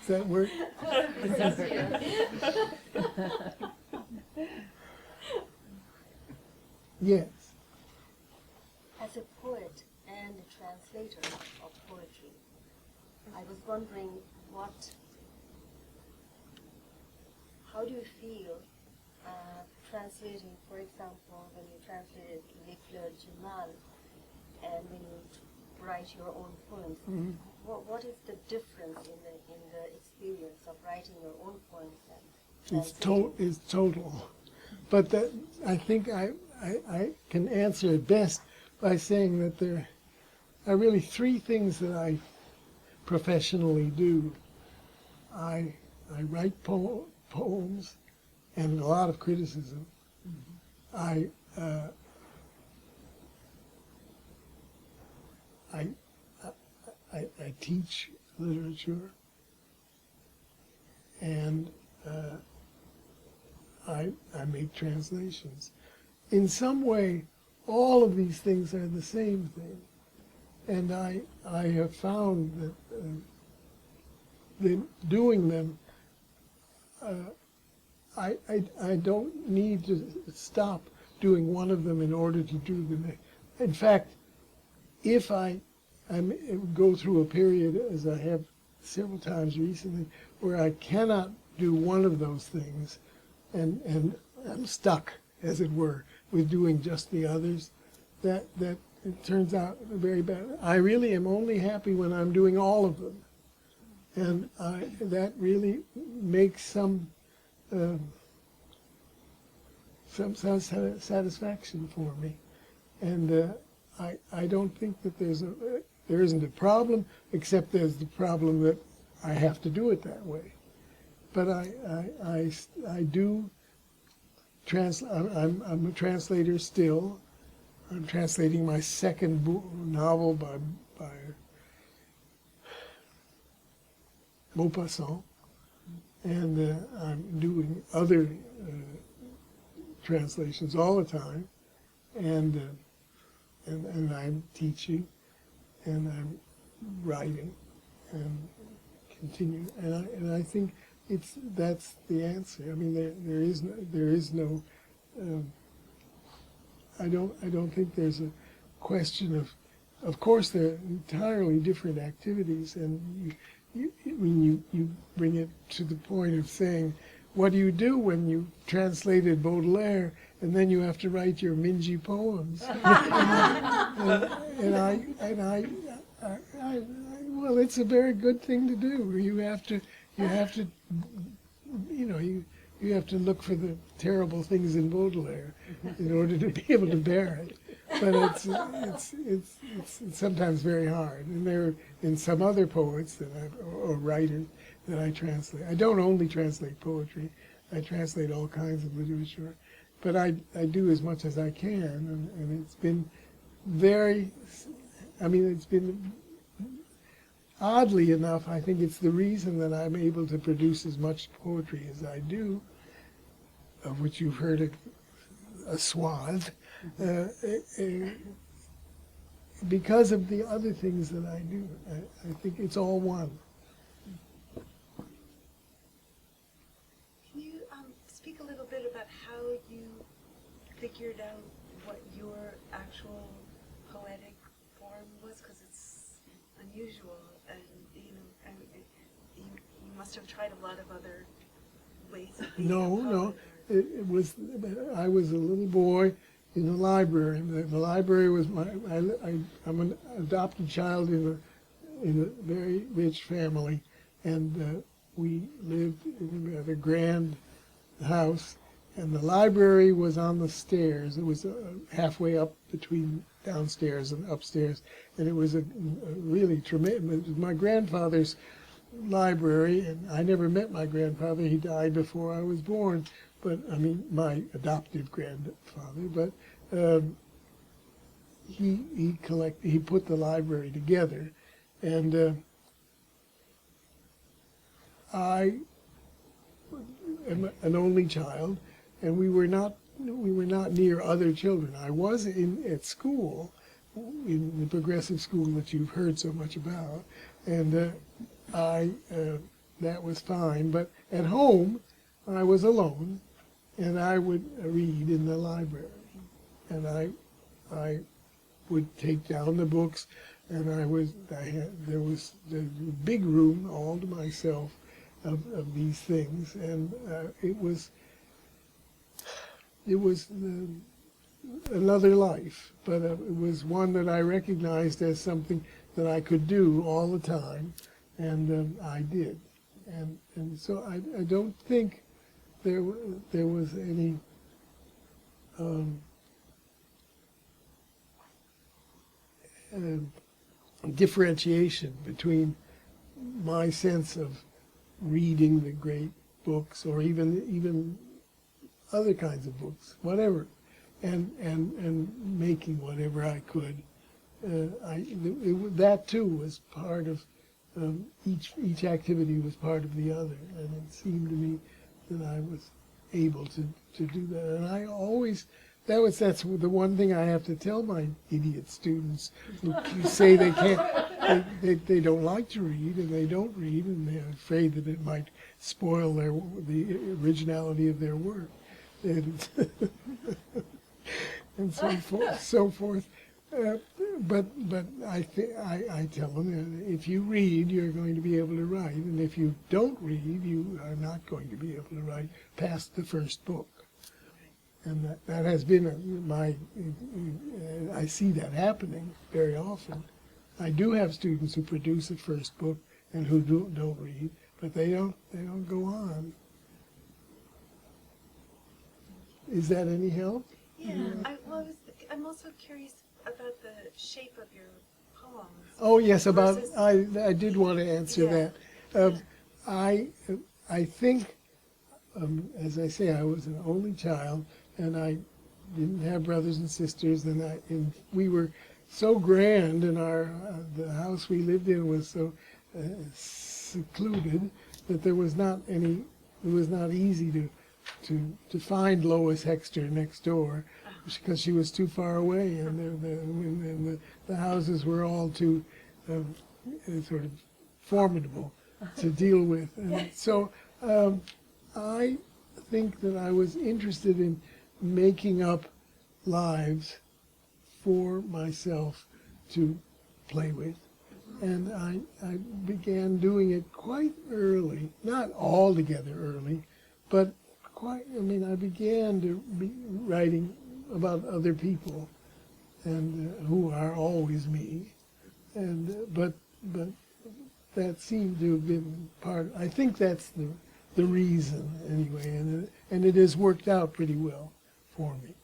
that work? Yes. As a poet and a translator of poetry, I was wondering how do you feel translating, for example, when you translated Les Fleurs du Mal, and when you write your own poems, what is the difference in the experience of writing your own poems and translating? It's total. But that, I think I can answer it best by saying that there are really three things that I professionally do. I write poems and a lot of criticism. I teach literature, and I make translations. In some way, all of these things are the same thing, and I have found that doing them, I don't need to stop doing one of them in order to do the next. In fact, if I go through a period, as I have several times recently, where I cannot do one of those things, and I'm stuck, as it were, with doing just the others, that it turns out very bad. I really am only happy when I'm doing all of them, and that really makes some satisfaction for me, and I don't think that there isn't a problem, except there's the problem that I have to do it that way. But I do translate. I'm a translator still. I'm translating my second novel by Maupassant, and I'm doing other translations all the time, and I'm teaching, and I'm writing, and continue, and I think that's the answer. I mean, there is no. I don't think there's a question of course they're entirely different activities, and when you bring it to the point of saying, what do you do when you translated Baudelaire and then you have to write your Minji poems? and I well, it's a very good thing to do. You have to, you know, you have to look for the terrible things in Baudelaire in order to be able to bear it. But it's sometimes very hard. And there are in some other poets or writers that I translate. I don't only translate poetry. I translate all kinds of literature. But I do as much as I can, and it's been it's been, oddly enough, I think it's the reason that I'm able to produce as much poetry as I do, of which you've heard a swath, because of the other things that I do. I think it's all one. Can you speak a little bit about how you figured out what your actual poetic form was? Because it's unusual, and you must have tried a lot of other ways of being a poet. No. It was, I was a little boy in a library. The library was I'm an adopted child in a very rich family, and we lived in a grand house, and the library was on the stairs. It was halfway up between downstairs and upstairs, and it was a really tremendous. It was my grandfather's library, and I never met my grandfather. He died before I was born. But I mean, my adoptive grandfather. But he put the library together, and I am an only child, and we were not near other children. I was at school, in the progressive school that you've heard so much about, and that was fine. But at home, I was alone. And I would read in the library, and I would take down the books, and there was the big room all to myself of these things, and it was another life, but it was one that I recognized as something that I could do all the time, and I did, and so I don't think there was any differentiation between my sense of reading the great books, or even other kinds of books, whatever, and making whatever I could. That too was part of each activity was part of the other, and it seemed to me that I was able to do that. And I always, that's the one thing I have to tell my idiot students who say they can't, they don't like to read, and they don't read, and they're afraid that it might spoil the originality of their work, and and so forth. But I tell them, if you read, you're going to be able to write, and if you don't read, you are not going to be able to write past the first book. And that has been I see that happening very often. I do have students who produce a first book and who don't read, but they don't go on. Is that any help? Yeah. I'm also curious about the shape of your poems. Oh yes, versus, I did want to answer that. I think, as I say, I was an only child, and I didn't have brothers and sisters, and we were so grand, and the house we lived in was so secluded that it was not easy to find Lois Hexter next door, because she was too far away, and the houses were all too sort of formidable to deal with. And so I think that I was interested in making up lives for myself to play with. And I began doing it quite early, not altogether early, but I began to be writing about other people, and who are always me, and but seemed to have been I think that's the reason anyway, and it has worked out pretty well for me.